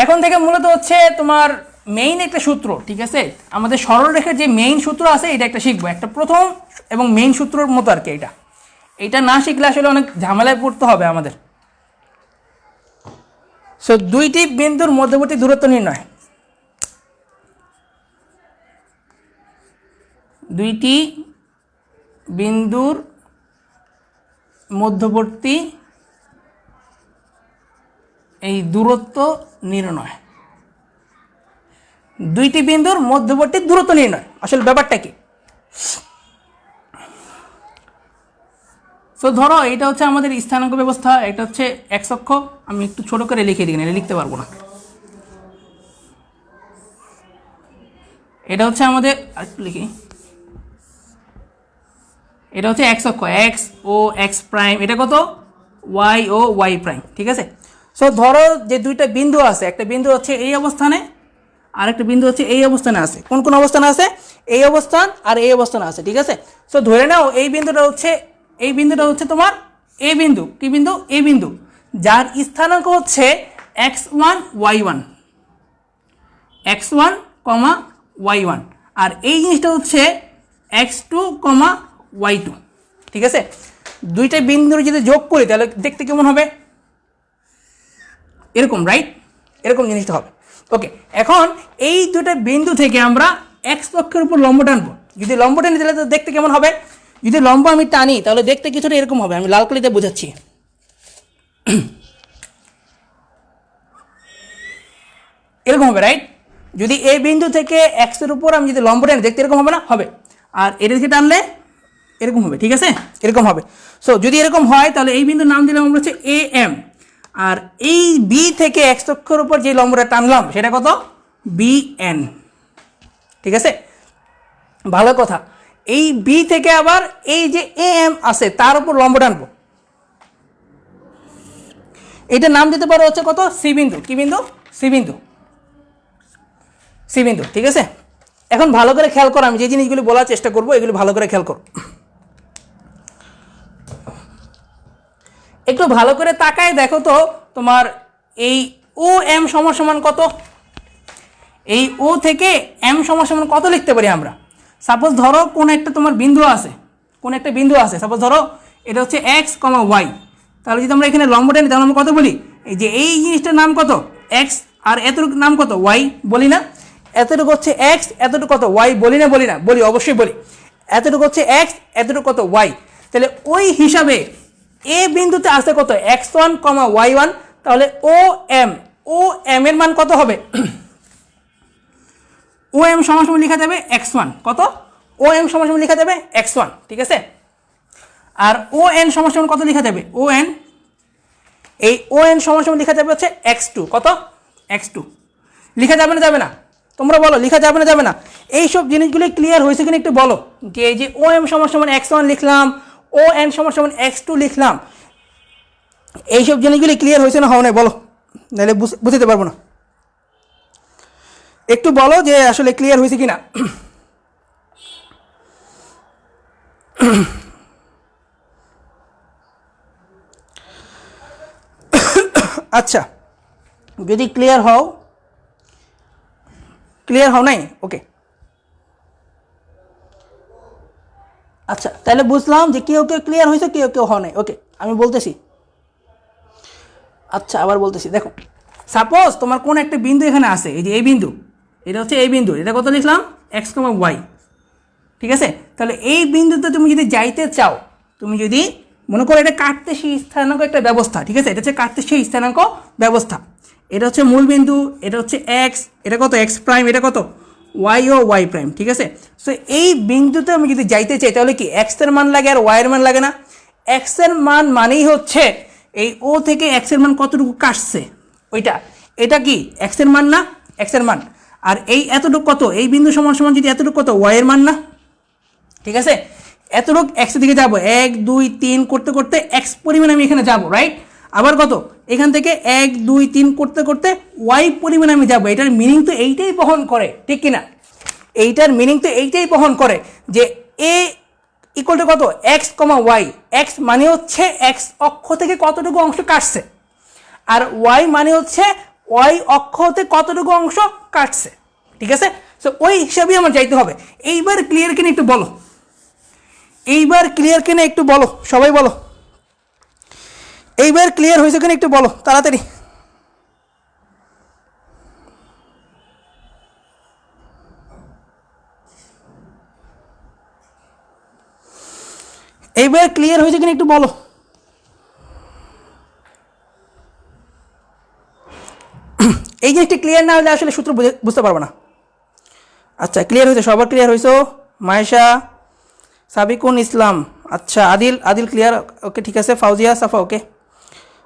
এখন থেকে মূলত হচ্ছে তোমার মেইন একটা সূত্র। ঠিক আছে, আমাদের সরলরেখার যে মেইন সূত্র আছে এটা একটা শিখবো, একটা প্রথম এবং মেইন সূত্রের মতো আর কি। এটা না শিখলে আসলে অনেক ঝামেলায় পড়তে হবে আমাদের। সো দুইটি বিন্দুর মধ্যবর্তী দূরত্ব নির্ণয়। দুইটি বিন্দুর মধ্যবর্তী এই দূরত্ব নির্ণয়। দুইটি বিন্দুর মধ্যবর্তী দূরত্ব নির্ণয়, আসলে ব্যাপারটা কি? সো ধরো এটা হচ্ছে আমাদের স্থানাঙ্ক ব্যবস্থা, এটা হচ্ছে এক্স অক্ষ। আমি একটু ছোট করে লিখে দিই, এটা লিখতে পারবো না। এটা হচ্ছে আমাদের, আরেকটু লিখি, এটা হচ্ছে এক্স অক্ষ, এক্স ও এক্স প্রাইম। এটা কত? ওয়াই ও ওয়াই প্রাইম। ঠিক আছে, সো ধরো যে দুইটা বিন্দু আছে, একটা বিন্দু হচ্ছে এই অবস্থানে আর একটা বিন্দু হচ্ছে এই অবস্থানে আছে। কোন কোন অবস্থানে আছে? এই অবস্থান আর এই অবস্থানে আছে। ঠিক আছে, সো ধরে নাও এই বিন্দুটা হচ্ছে তোমার এ বিন্দু। কি বিন্দু? এ বিন্দু, যার স্থানাঙ্ক হচ্ছে x1 y1, x1, y1, আর এই জিনিসটা হচ্ছে x2, y2। ঠিক আছে, দুইটা বিন্দুর যদি যোগ করি তাহলে দেখতে কেমন হবে? এরকম, রাইট? এরকম জিনিসটা হবে। ওকে, এখন এই দুটো বিন্দু থেকে আমরা এক্স অক্ষের উপর লম্ব টানবো। যদি লম্ব টানি তাহলে তো দেখতে কেমন হবে? যদি লম্ব আমি টানি তাহলে দেখতে কিছুটা এরকম হবে। আমি লাল কালিতে বোঝাচ্ছি। এরকম হবে, রাইট? যদি এই বিন্দু থেকে এক্স এর উপর আমি যদি লম্ব টানি দেখতে এরকম হবে না? হবে। আর এটা থেকে টানলে এরকম হবে। ঠিক আছে, এরকম হবে। সো যদি এরকম হয় তাহলে এই বিন্দুর নাম দিলাম আমরা হচ্ছে এ এম। আর এই বি থেকে এক্স অক্ষের উপর যে লম্বটা টানলাম সেটা কত? B N. ঠিক আছে, ভালো কথা। এই বি থেকে আবার এই যে এ এম আছে তার উপর লম্ব টানবো। এটার নাম দিতে পারো হচ্ছে কত? সি বিন্দু। কি বিন্দু? সি বিন্দু। সি বিন্দু। ঠিক আছে, এখন ভালো করে খেয়াল করো, আমি যে জিনিসগুলি বলার চেষ্টা করবো এগুলি ভালো করে খেয়াল করো। একটু ভালো করে তাকায় দেখো তো তোমার এই ও এম সমান কত? এই ও থেকে এম সমান কত লিখতে পারি আমরা? সাপোজ ধরো কোন একটা তোমার বিন্দু আছে, কোন একটা বিন্দু আছে, সাপোজ ধরো এটা হচ্ছে এক্স, ওয়াই। তাহলে যদি আমরা এখানে লম্ব টানি তাহলে আমরা কত বলি? এই যে এই জিনিসটার নাম কত? এক্স, আর এতটুকু নাম কত? ওয়াই। বলি না? এতটুকু হচ্ছে এক্স, এতটুকু কত? ওয়াই। বলি না? বলি না? বলি, অবশ্যই বলি। এতটুকু হচ্ছে এক্স, এতটুকু কত? ওয়াই। তাহলে ওই হিসাবে এ বিন্দুতে আসে কত? x1, y1। তাহলে ও এম এর মান কত হবে? ও এম সমান সমান লেখা যাবে x1 কত, ও এম সমান সমান লেখা যাবে x1, ঠিক আছে। আর ও এন সমান সমান কত লেখা যাবে, ও এন, এই ও এন সমান সমান লেখা যাবে হচ্ছে x2 কত, x2 লেখা যাবে না, যাবে না, তোমরা বলো লেখা যাবে না, যাবে না। এইসব জিনিসগুলো ক্লিয়ার হয়েছে কিনা একটু বলো, যে এই যে ও এম সমান সমান x1 লিখলাম, ও এন সমান সমান x2 লিখলাম, এইসব জিনিসগুলি ক্লিয়ার হয়েছে না হয় না বলো, নাহলে বুঝতে পারবো না। একটু বলো যে আসলে ক্লিয়ার হয়েছে কিনা। আচ্ছা, যদি ক্লিয়ার হও নাই, ওকে। আচ্ছা, তাহলে বুঝলাম যে কেউ কেউ ক্লিয়ার হয়েছে, কেউ কেউ হও নাই, ওকে। আমি বলতেছি, আচ্ছা আবার বলতেছি, দেখো সাপোজ তোমার কোন একটা বিন্দু এখানে আছে, এই যে এই বিন্দু, এটা হচ্ছে এই বিন্দু, এটা কত লিখলাম এক্স কমা ওয়াই, ঠিক আছে। তাহলে এই বিন্দুতে তুমি যদি যাইতে চাও, তুমি যদি মনে করো এটা কার্তেশীয় স্থানাঙ্ক একটা ব্যবস্থা, ঠিক আছে, এটা হচ্ছে কার্তেশীয় স্থানাঙ্ক ব্যবস্থা, এটা হচ্ছে মূল বিন্দু, এটা হচ্ছে এক্স, এটা কত এক্স প্রাইম, এটা কত ওয়াই ও ওয়াই প্রাইম, ঠিক আছে। সো এই বিন্দুতে আমি যদি যাইতে চাই তাহলে কি এক্স এর মান লাগে আর ওয়াই এর মান লাগে না। এক্স এর মান মানেই হচ্ছে এই ও থেকে এক্স এর মান কতটুকু কাটছে ওইটা, এটা কি এক্স এর মান না, এক্স এর মান। আর এই এতটুকু কত, এই বিন্দু সমান সমান যদি এতটুকু কত ওয়াই এর মান না, ঠিক আছে। এতটুকু এক্স এর দিকে যাবো, 1 2 3 করতে করতে এক্স পরিমাণ আমি এখানে যাবো, রাইট। আবার কত এখান থেকে 1 2 3 করতে করতে ওয়াই পরিমাণ আমি যাবো। এটার মিনিং তো এইটাই বহন করে, ঠিক কিনা, এইটার মিনিং তো এইটাই বহন করে যে এ ইকুয়াল টু কত এক্স কমা ওয়াই, এক্স মানে হচ্ছে এক্স অক্ষ থেকে কতটুকু অংশ কাটছে, আর ওয়াই মানে হচ্ছে ওয়াই অক্ষ হতে কতটুকু অংশ কাটছে, ঠিক আছে। সো ওই হিসাবেই আমার যাইতে হবে। এইবার ক্লিয়ার কিনা একটু বলো, এইবার ক্লিয়ার কিনা একটু বলো, সবাই বলো, এইবার ক্লিয়ার হয়েছে কিনা একটু বলো তাড়াতাড়ি। এইবার ক্লিয়ার হয়েছে কিনা একটু বলো। এই জিনিসটি ক্লিয়ার না হলে আসলে সূত্র বুঝতে পারবো না। আচ্ছা, ক্লিয়ার হয়েছে, সবার ক্লিয়ার হয়েছে, মায়েশা, সাবিকুন ইসলাম, আচ্ছা আদিল ক্লিয়ার, ওকে ঠিক আছে, ফাউজিয়া সাফা ওকে,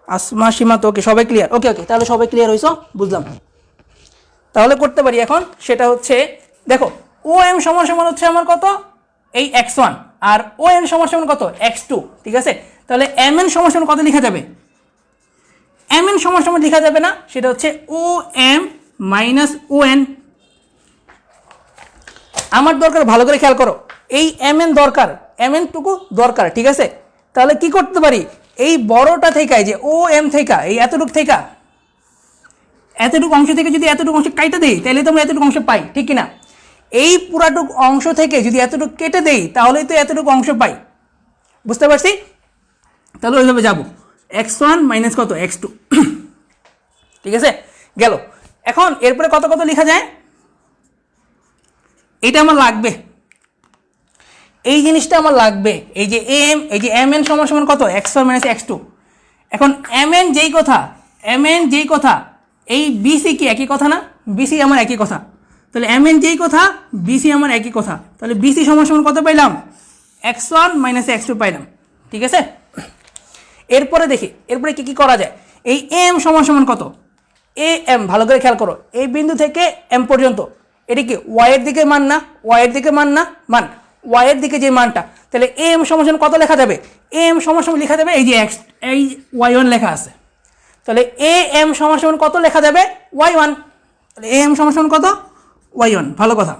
আসমা সীমা তো ওকে, সবাই ক্লিয়ার, ওকে ওকে, তাহলে সবাই ক্লিয়ার হয়েছ, বুঝলাম। তাহলে করতে পারি এখন, সেটা হচ্ছে দেখো ও এম সমান সমান হচ্ছে আমার কত এই x1, আর ও এন সমান সমান কত x2, ঠিক আছে। তাহলে এম এন সমান সমান কত লেখা যাবে, এম এন সমান সমান লেখা যাবে না, সেটা হচ্ছে ও এম মাইনাস ও এন। আমার দরকার, ভালো করে খেয়াল করো, এই এম এন দরকার, এম এন টুকু দরকার, ঠিক আছে। তাহলে কি করতে পারি, এই বড়টা থেকে যে ও এম থেকে এই এতটুকু থেকে এতটুকু অংশ থেকে যদি এতটুকু অংশ কাইটে দেই তাহলে তো আমরা এতটুকু অংশ পাই, ঠিক কিনা। এই পুরাটুকু অংশ থেকে যদি এতটুকু কেটে দেই তাহলেই তো এতটুকু অংশ পাই, বুঝতে পারছি। তাহলে ওইভাবে যাবো, x1 মাইনাস কত x2, ঠিক আছে, গেল। এখন এরপরে কত কত লেখা যায়, এটা আমার লাগবে, এই জিনিসটা আমার লাগবে, এই যে এম, এই যে এম এন সমান সমান কত x1 মাইনাস x2। এখন এম এন যেই কথা, এম এন যেই কথা, এই বিসি কি একই কথা না, বিসি আমার একই কথা, তাহলে এম এন যেই কথা বিসি আমার একই কথা, তাহলে বিসি সমান সমান কত পাইলাম x1 মাইনাস x2 পাইলাম, ঠিক আছে। এরপরে দেখি এরপরে কি কি করা যায়। এই এম সমান সমান কত, এ এম, ভালো করে খেয়াল করো, এই বিন্দু থেকে এম পর্যন্ত এটি কি ওয়াইয়ের দিকে মান না, ওয়াইয়ের দিকে মান না, মান ওয়াইয়ের দিকে যে মানটা, তাহলে এম সমান সমান কত লেখা যাবে, এম সমান সমান লেখা যাবে এই যে এক্স, এই y1 লেখা আছে, তাহলে এ এম সমান সমান কত লেখা যাবে y1, তাহলে এ এম সমান সমান কত y1, ভালো কথা।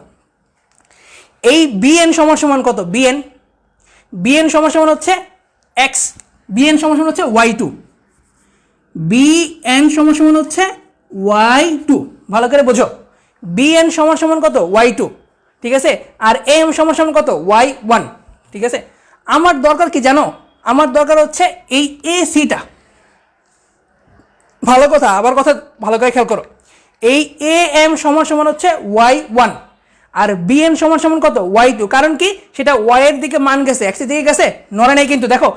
এই বিএন সমান সমান কত, বিএন, বিএন সমান সমান হচ্ছে এক্স, বিএন সমান সমান হচ্ছে y2, বিএন সমান সমান হচ্ছে y2, ভালো করে বোঝো, বিএন সমান সমান কত y2, ঠিক আছে। আর এম সমান সমান কত y1, ঠিক আছে। আমার দরকার কি জানো, আমার দরকার হচ্ছে এই এ সিটা, ভালো কথা, আবার কথা ভালো করে খেয়াল করো, এই এ এম সমান সমান হচ্ছে y1 আর বিএন সমান সমান কত y2, কারণ কি সেটা y এর দিকে মান গেছে, এক্স এর দিকে গেছে, নড়ে নাই কিন্তু, দেখো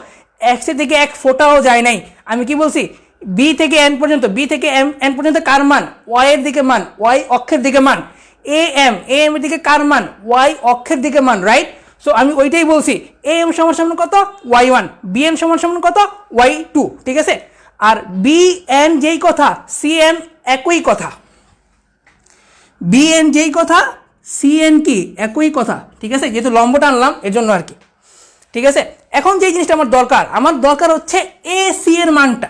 এক্স এর দিকে এক ফোটাও যায় নাই। আমি কি বলছি, বি থেকে এন পর্যন্ত, বি থেকে এন পর্যন্ত কার মান, ওয়াই এর দিকে মান, ওয়াই অক্ষের দিকে মান, এ এম এর দিকে কার মান, ওয়াই অক্ষের দিকে মান, রাইট? সো আমি ওইটাই বলছি, এ এম সমান সমান কত, ওয়াই ওয়ান, বি এন সমান সমান কত, ওয়াই টু, ঠিক আছে? আর বি এন যেই কথা, সি এন একই কথা, বি এন যেই কথা, সি এন কি একই কথা, ঠিক আছে? যেহেতু লম্বটা আনলাম এর জন্য আর কি, ঠিক আছে? এখন যেই জিনিসটা আমার দরকার হচ্ছে এ সি এর মানটা,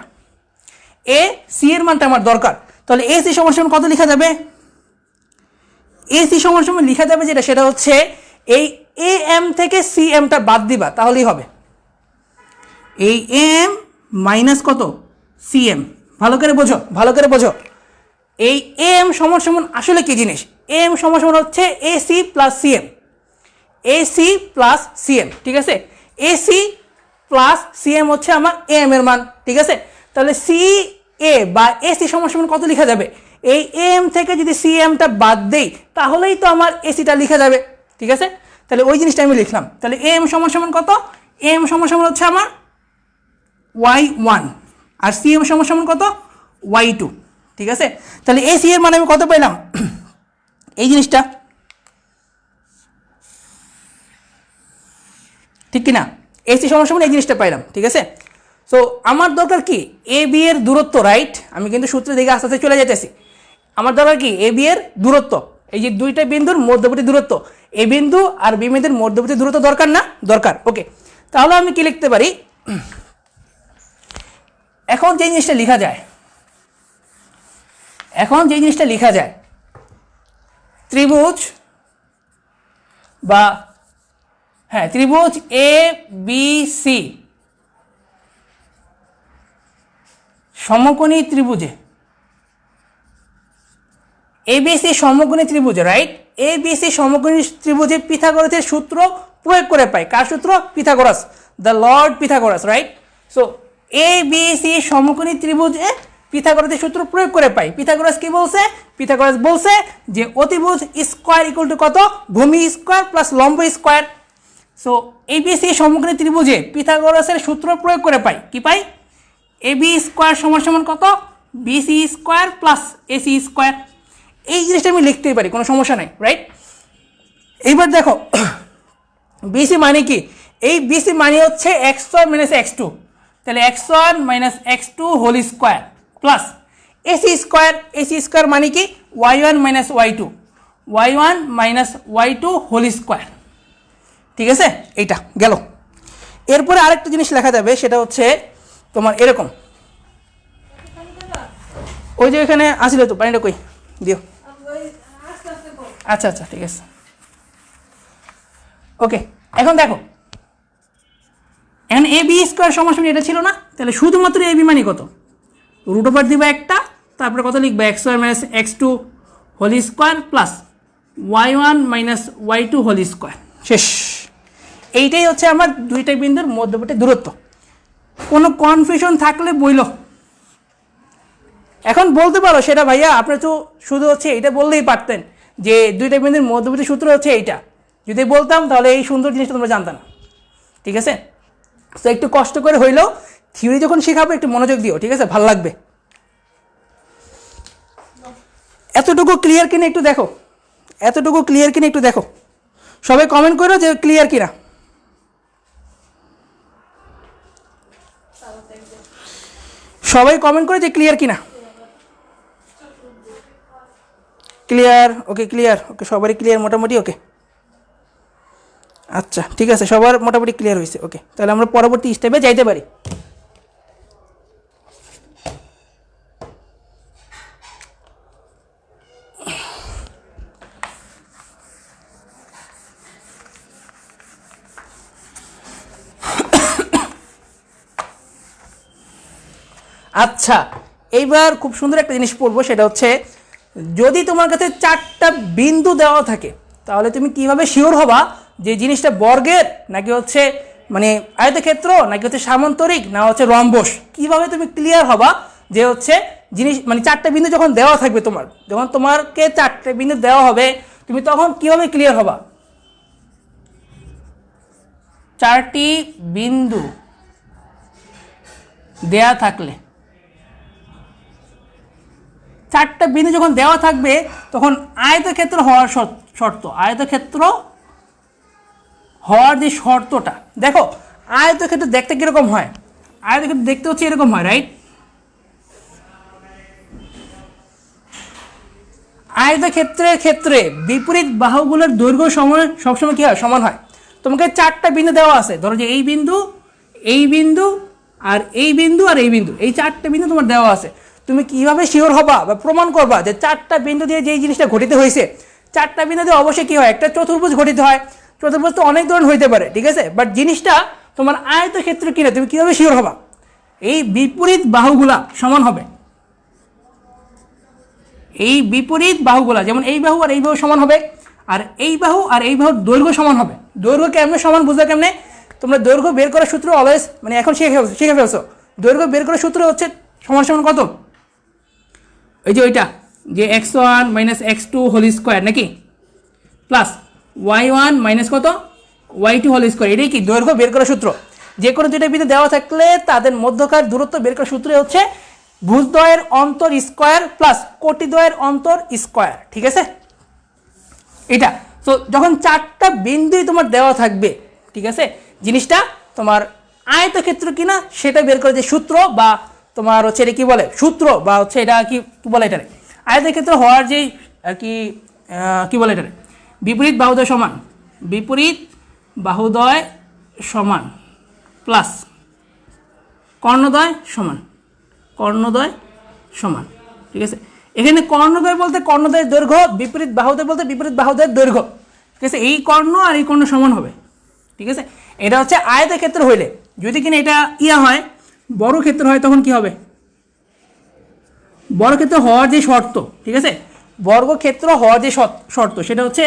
এ সি এর মানটা আমার দরকার। তাহলে এ সি সমান সমান কত লেখা যাবে? এ সি সমান সমান লেখা যাবে যেটা, সেটা হচ্ছে এই এ এম থেকে সি এমটা বাদ দিবা, তাহলেই হবে। এই এ এম মাইনাস কত, সি এম। ভালো করে বোঝো, ভালো করে বোঝো। এই এ এম সমান সমান আসলে কি জিনিস? এ এম সমান সমান হচ্ছে A C plus C M, A C plus C M, ঠিক আছে? A C plus C M হচ্ছে আমার এ এম এর মান, ঠিক আছে? তাহলে সি এ বা এ সি সমান সমান কত লেখা যাবে? এই এ এম থেকে যদি সি এমটা বাদ দেই তাহলেই তো আমার এসিটা লেখা যাবে, ঠিক আছে? তাহলে ওই জিনিসটা আমি লিখলাম। তাহলে এ এম সমান সমান কত? এ এম সমান সমান হচ্ছে আমার ওয়াই ওয়ান, আর সি এম সমান সমান কত, ওয়াই টু, ঠিক আছে? তাহলে এ সি এর মানে আমি কত পাইলাম? এই জিনিসটা, ঠিক কিনা? এ সি সমান সমান এই জিনিসটা পাইলাম, ঠিক আছে? সো আমার দরকার কি, এ বি এর দূরত্ব, রাইট? আমি কিন্তু সূত্রের দিকে আস্তে আস্তে চলে যেতেছি। আমার দরকার কি, এ বি এর দূরত্ব, এই যে দুইটা বিন্দুর মধ্যবর্তী দূরত্ব, এ বিন্দু আর বি বিন্দুর মধ্যবর্তী দূরত্ব দরকার না? দরকার, ওকে। তাহলে আমি কি লিখতে পারি? এখন যে জিনিসটা লেখা যায়, ত্রিভুজ বা হ্যাঁ ত্রিভুজ এ বি সি সমকোণী ত্রিভুজে, এবিসি সমকোণী ত্রিভুজে, রাইট? এবিসি সমকোণী ত্রিভুজে পিথাগোরাসের সূত্র প্রয়োগ করে পাই। কার সূত্র? Pythagoras, the Lord Pythagoras, right? So ABC সমকোণী ত্রিভুজে পিথাগোরাসের সূত্র প্রয়োগ করে পাই। পিথাগোরাস কি বলছে? পিথাগোরাস বলছে যে অতিভুজ স্কোয়ার ইকুয়াল টু কত, ভূমি স্কোয়ার প্লাস লম্ব স্কোয়ার। সো এবিসি সমকোণী ত্রিভুজে পিথাগোরাসের সূত্র প্রয়োগ করে পাই, কি পাই? এবি স্কোয়ার সমান সমান কত, BC square plus AC square. এই জিনিসটা আমি লিখতেই পারি, কোনো সমস্যা নাই, রাইট? এইবার দেখো বিসি মানে কি? এই বিসি মানে হচ্ছে x one minus x two, তাহলে x one minus x two whole square plus AC square. AC square মানে কি? Y one minus Y two, y one minus Y two whole square, ঠিক আছে? এইটা গেল। এরপরে আরেকটা জিনিস লেখা যাবে, সেটা হচ্ছে তোমার এরকম, ওই যে এখানে আসিল তো, পানিটা কই দিও। আচ্ছা আচ্ছা, ঠিক আছে, ওকে। এখন দেখো, এখন এ বি স্কোয়ার সমান সমান এটা ছিল না? তাহলে শুধুমাত্র এ বি মানে কত, রুট ওভার দিবা একটা, তারপরে কত লিখবা, X one minus x two whole square plus Y one minus Y two whole square, শেষ। এইটাই হচ্ছে আমার দুইটা বিন্দুর মধ্যবর্তী দূরত্ব। কোনো কনফিউশন থাকলে বইল। এখন বলতে পারো সেটা ভাইয়া আপনি তো শুধু হচ্ছে এটা বললেই পারতেন যে দুইটা বিন্দুর মধ্যবর্তী সূত্র হচ্ছে এইটা। যদি বলতাম তাহলে এই সুন্দর জিনিসটা তোমরা জানতে না, ঠিক আছে? তো একটু কষ্ট করে হইলেও থিওরি যখন শেখাবো একটু মনোযোগ দিও, ঠিক আছে? ভালো লাগবে। এতটুকু ক্লিয়ার কিনা একটু দেখো, এতটুকু ক্লিয়ার কিনা একটু দেখো। সবাই কমেন্ট করো যে ক্লিয়ার কিনা। সবাই কমেন্ট করে যে ক্লিয়ার কিনা। ক্লিয়ার, ওকে ক্লিয়ার, ওকে সবারই ক্লিয়ার মোটামুটি, ওকে আচ্ছা ঠিক আছে, সবার মোটামুটি ক্লিয়ার হয়েছে, ওকে। তাহলে আমরা পরবর্তী স্টেপে যাইতে পারি। আচ্ছা, এইবার খুব সুন্দর একটা জিনিস পড়বো, সেটা হচ্ছে যদি তোমার কাছে চারটা বিন্দু দেওয়া থাকে তাহলে তুমি কিভাবে শিওর হবা যে জিনিসটা বর্গের নাকি হচ্ছে মানে আয়তক্ষেত্র নাকি হচ্ছে সামান্তরিক না হচ্ছে রম্বস, কিভাবে তুমি ক্লিয়ার হবা যে হচ্ছে জিনিস মানে চারটা বিন্দু যখন দেওয়া থাকবে, যখন তোমাকে চারটে বিন্দু দেওয়া হবে তুমি তখন কিভাবে ক্লিয়ার হবা? চারটি বিন্দু দেয়া থাকলে চারটা বিন্দু যখন দেওয়া থাকবে তখন আয়তক্ষেত্র হওয়ার শর্ত, আয়তক্ষেত্র হওয়ার যে শর্তটা, দেখো আয়তক্ষেত্র দেখতে কীরকম হয়, আয়তক্ষেত্র দেখতে হচ্ছে এরকম হয়, রাইট? আয়তক্ষেত্রের ক্ষেত্রে বিপরীত বাহুগুলোর দৈর্ঘ্য সবসময় কী হয়, সমান হয়। তোমাকে চারটা বিন্দু দেওয়া আছে, ধরো যে এই বিন্দু, এই বিন্দু, আর এই বিন্দু, আর এই বিন্দু, এই চারটা বিন্দু তোমার দেওয়া আছে। তুমি কিভাবে শিওর হবা বা প্রমাণ করবা যে চারটা বিন্দু দিয়ে যেই জিনিসটা ঘটিত হয়েছে, চারটা বিন্দু দিয়ে অবশ্যই কী হয়, একটা চতুর্ভুজ ঘটিত হয়। চতুর্ভুজ তো অনেক ধরনের হইতে পারে, ঠিক আছে, বাট জিনিসটা তোমার আয়তক্ষেত্র কিনা তুমি কীভাবে শিওর হবা? এই বিপরীত বাহুগুলা সমান হবে, এই বিপরীত বাহুগুলা, যেমন এই বাহু আর এই বাহু সমান হবে, আর এই বাহু আর এই বাহুর দৈর্ঘ্য সমান হবে। দৈর্ঘ্য কেমনে সমান বুঝলে কেমনে? তোমরা দৈর্ঘ্য বের করার সূত্র অলওয়েজ মানে এখন শিখে ফেলছো। দৈর্ঘ্য বের করার সূত্র হচ্ছে সমান সমান কত, এই যে ওইটা যে x1 - x2 হোল স্কোয়ার নাকি, প্লাস y1 মাইনাস কত y2 হোল স্কোয়ার, এটাই কি দৈর্ঘ্য বের করার সূত্র। যে কোনো দুইটা বিন্দু দেওয়া থাকলে তাদের মধ্যকার দূরত্ব বের করার সূত্র হচ্ছে ভুজদ্বয়ের অন্তর স্কোয়ার প্লাস কোটিদ্বয়ের অন্তর স্কোয়ার, ঠিক আছে? এটা তো যখন চারটা বিন্দুই তোমার দেওয়া থাকবে, ঠিক আছে, জিনিসটা তোমার আয়তক্ষেত্র কিনা সেটা বের করে যে সূত্র বা তোমার হচ্ছে এটা কী বলে সূত্র বা হচ্ছে এটা কি বলে এটারে আয়তক্ষেত্র হওয়ার যেই আর কি কী বলে এটারে বিপরীত বাহুদ্বয় সমান, বিপরীত বাহুদ্বয় সমান প্লাস কর্ণদ্বয় সমান, কর্ণদ্বয় সমান, ঠিক আছে? এখানে কর্ণদ্বয় বলতে কর্ণদ্বয়ের দৈর্ঘ্য, বিপরীত বাহুদ্বয় বলতে বিপরীত বাহুদ্বয়ের দৈর্ঘ্য, ঠিক আছে? এই কর্ণ আর এই কর্ণ সমান হবে, ঠিক আছে? এটা হচ্ছে আয়তক্ষেত্র হইলে। যদি কিনা এটা হয় বড় ক্ষেত্র হয় তখন কি হবে, বর্গক্ষেত্র হওয়ার যে শর্ত, ঠিক আছে, বর্গক্ষেত্র হওয়ার যে শর্ত সেটা হচ্ছে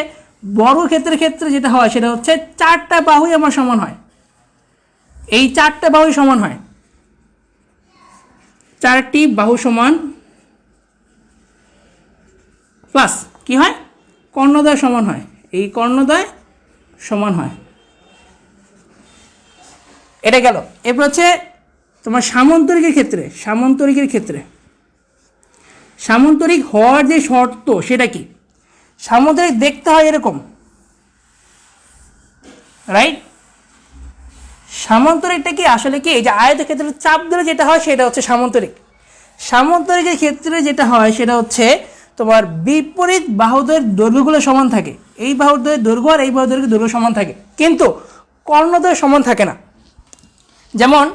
বর্গক্ষেত্রের ক্ষেত্রে যেটা হয় সেটা হচ্ছে চারটা বাহুই আমার সমান হয়, এই চারটা বাহুই সমান হয়, চারটি বাহু সমান প্লাস কি হয়, কর্ণদ্বয় সমান হয়, এই কর্ণদ্বয় সমান হয়। এটা গেল। এরপর হচ্ছে তোমার সামান্তরিকের ক্ষেত্রে, সামান্তরিকের ক্ষেত্রে সামান্তরিক হওয়ার যে শর্ত সেটা কি, সামান্তরিক দেখতে হয় এরকম, রাইট? সামান্তরিকটা কি আসলে কি, এই যে আয়তক্ষেত্রের চাপ দিলে যেটা হয় সেটা হচ্ছে সামান্তরিক। সামান্তরিকের ক্ষেত্রে যেটা হয় সেটা হচ্ছে তোমার বিপরীত বাহুদ্বয়ের দৈর্ঘ্যগুলো সমান থাকে, এই বাহুদ্বয়ের দৈর্ঘ্য আর এই বাহুদ্বয়ের দৈর্ঘ্য সমান থাকে, কিন্তু কর্ণদ্বয় সমান থাকে না। যেমন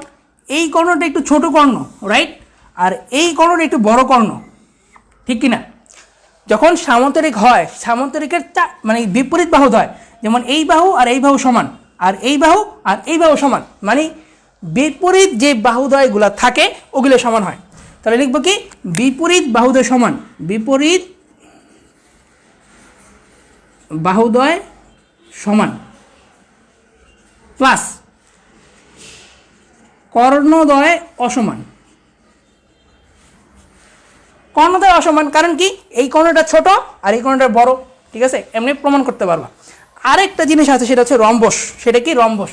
এই কর্ণটা একটু ছোট কর্ণ, রাইট, আর এই কর্ণটা একটু বড় কর্ণ, ঠিক কিনা? যখন সামান্তরিক হয়, সামান্তরিকের মানে বিপরীত বাহুদ্বয়, যেমন এই বাহু আর এই বাহু সমান, আর এই বাহু আর এই বাহু সমান, মানে বিপরীত যে বাহুদ্বয়গুলো থাকে ওগুলো সমান হয়। তাহলে লিখবো কি, বিপরীত বাহুদ্বয় সমান, বিপরীত বাহুদ্বয় সমান প্লাস কর্ণদ্বয় অসমান। কর্ণদ্বয় অসমান কারণ কি, এই কর্ণটা ছোট আর এই কর্ণটা বড়, ঠিক আছে, এমনি প্রমাণ করতে পারবা। আরেকটা জিনিস আছে সেটা হচ্ছে রম্বস। সেটা কি, রম্বস।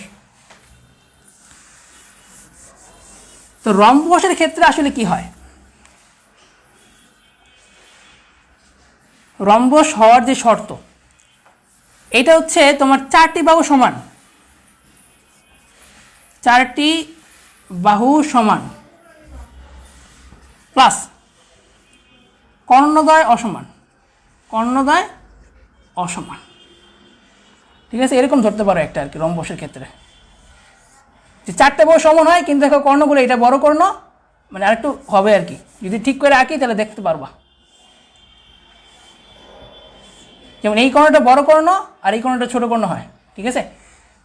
তো রম্বসের ক্ষেত্রে আসলে কি হয়, রম্বস হওয়ার যে শর্ত এটা হচ্ছে তোমার চারটি বাহু সমান, চারটি বাহু সমান প্লাস কর্ণদ্বয় অসমান, কর্ণদ্বয় অসমান, ঠিক আছে? এরকম ধরতে পারো একটা আর কি রম্বসের ক্ষেত্রে, যে চারটে বাহু সমান হয় কিন্তু দেখো কর্ণগুলো এটা বড় কর্ণ, মানে আরেকটু হবে আর কি, যদি ঠিক করে আঁকি তাহলে দেখতে পারবা। যেমন এই কর্ণটা বড় কর্ণ আর এই কর্ণটা ছোট কর্ণ হয়, ঠিক আছে?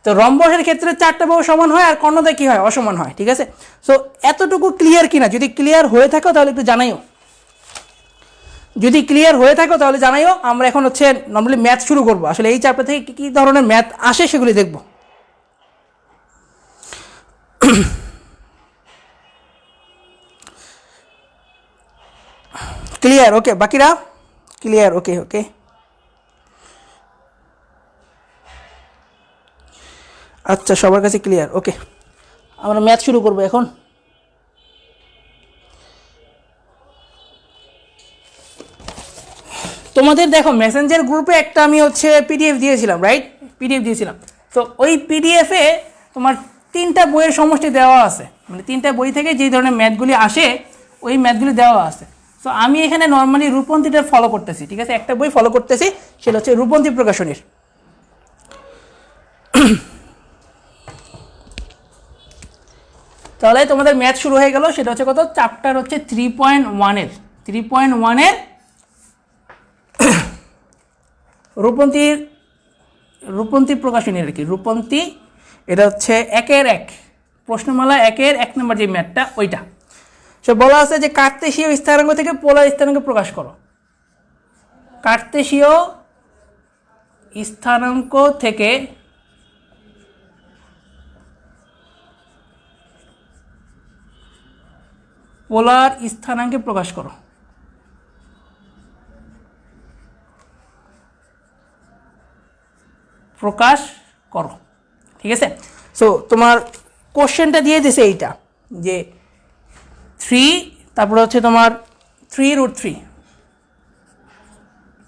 তো রম্বসের ক্ষেত্রে চারটা বাহু সমান হয় আর কর্ণদ্বয় কি হয়, অসমান হয়, ঠিক আছে? সো এতটুকু ক্লিয়ার কিনা, যদি ক্লিয়ার হয়ে থাকো তাহলে একটু জানাইও, যদি ক্লিয়ার হয়ে থাকো তাহলে জানাইও। আমরা এখন হচ্ছে নর্মালি ম্যাথ শুরু করবো, আসলে এই চ্যাপ্টার থেকে কী ধরনের ম্যাথ আসে সেগুলি দেখব। ক্লিয়ার? ওকে, বাকিরা ক্লিয়ার? ওকে ওকে, আচ্ছা, সবার কাছে ক্লিয়ার? ওকে, আমরা ম্যাথ শুরু করবো এখন। তোমাদের দেখো মেসেঞ্জার গ্রুপে একটা আমি হচ্ছে পিডিএফ দিয়েছিলাম, রাইট? পিডিএফ দিয়েছিলাম। তো ওই পিডিএফে তোমার 3টা বইয়ের সমষ্টি দেওয়া আছে, মানে 3টা বই থেকে যে ধরনের ম্যাথগুলি আসে ওই ম্যাথগুলি দেওয়া আছে। সো আমি এখানে নর্মালি রূপন্তীটা ফলো করতেছি, ঠিক আছে? একটা বই ফলো করতেছি, সেটা হচ্ছে রূপন্তী প্রকাশনীর। তাহলে তোমাদের ম্যাথ শুরু হয়ে গেল, সেটা হচ্ছে কত? চ্যাপ্টার হচ্ছে 3.1-এর রূপন্তী প্রকাশনী আর কি, রূপন্তী। এটা হচ্ছে 1-এর-1 প্রশ্নমালা 1-এর-1 নম্বর যে ম্যাথটা ওইটা। সে বলা আছে যে কার্তেশীয় স্থানাঙ্ক থেকে পোলার স্থানাঙ্ক প্রকাশ করো। কার্তেশীয় স্থানাঙ্ক থেকে পোলার স্থানাঙ্কে প্রকাশ করো। ঠিক আছে? সো তোমার কোশ্চেনটা দিয়ে দিছে এইটা যে 3, তারপরে হচ্ছে তোমার 3√3,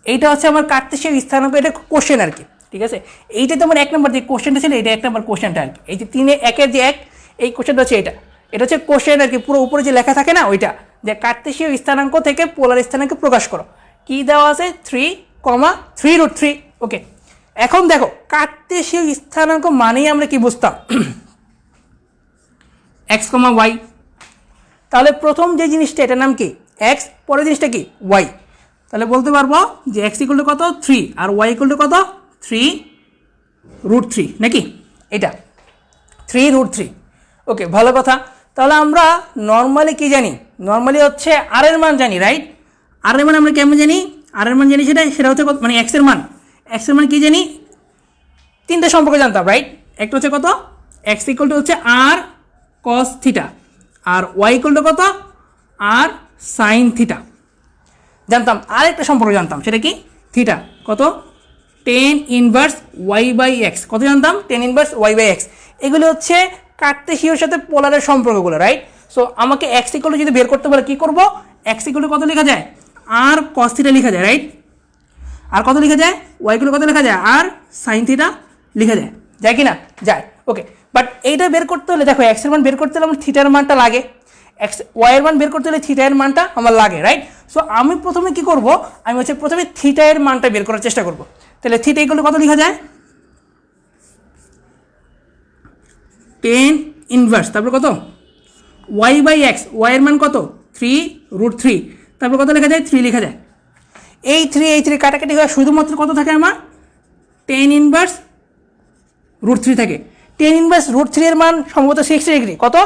এইটা হচ্ছে আমার কার্তেশীয় স্থানাঙ্ক, এটা কোশ্চেন আর কি। ঠিক আছে? এইটা তোমার 1 নম্বর যে কোশ্চেনটা ছিল, এটা 1 নম্বর কোশ্চেনটা আর কি। এই যে 3-1-এর যে 1, এই কোশ্চেনটা হচ্ছে এটা হচ্ছে কোশ্চেন আর কি। পুরো উপরে যে লেখা থাকে না ওইটা, যে কার্তেশীয় স্থানাঙ্ক থেকে পোলার স্থানাঙ্কে প্রকাশ করো। কি দেওয়া আছে? 3,3√3। ওকে, এখন দেখো কার্তেশীয় স্থানাঙ্ক মানেই আমরা কি বুঝতাম? x, y। তাহলে প্রথম যে জিনিসটা এটার নাম কি? x, পরের জিনিসটা কি? y। তাহলে বলতে পারবো যে x = কত? 3, আর y = কত? 3√3, নাকি? এটা 3√3। ওকে, ভালো কথা। তাহলে আমরা নর্মালি কি জানি? নর্মালি হচ্ছে আর এর মান জানি, রাইট? আর এর মান আমরা কেমন জানি? আর এর মান জানি সেটা হচ্ছে মানে x এর মান কি জানি? 3টা সম্পর্ক জানতাম, রাইট? একটা হচ্ছে কত? x = হচ্ছে r cos θ, আর y = কত? r sin θ জানতাম। আর একটা সম্পর্ক জানতাম, সেটা কি? থিটা কত? tan inverse y/x। কত জানতাম? tan inverse y/x। এগুলো হচ্ছে কার্তেশীয়র সাথে পোলারের সম্পর্কগুলো, রাইট? সো আমাকে x = যদি বের করতে বলে কি করব? x = কত লেখা যায়? r cos θ লেখা যায়, রাইট? আর কত লেখা যায়? y = কত লেখা যায়? r sin θ লেখা যায়। যায় কি না? যায়। ওকে, বাট এইটা বের করতে হলে দেখো x এর মান বের করতে হলে আমার থিটার মানটা লাগে, y এর মান বের করতে হলে থিটা এর মানটা আমার লাগে, রাইট? সো আমি প্রথমে কি করব? আমি হচ্ছে প্রথমে থিটা এর মানটা বের করার চেষ্টা করব। তাহলে থিটা = কত লেখা যায়? tan ইনভার্স, তারপর কত? y/x, y এর মান কত? 3√3, তারপর কত লেখা যায়? 3 লেখা যায়। এই 3 কাটাকাটি হয়ে শুধুমাত্র কত থাকে আমার? tan ইনভার্স √3 থাকে। tan ইনভার্স √3 এর মান সম্ভবত 60 ডিগ্রি। কত?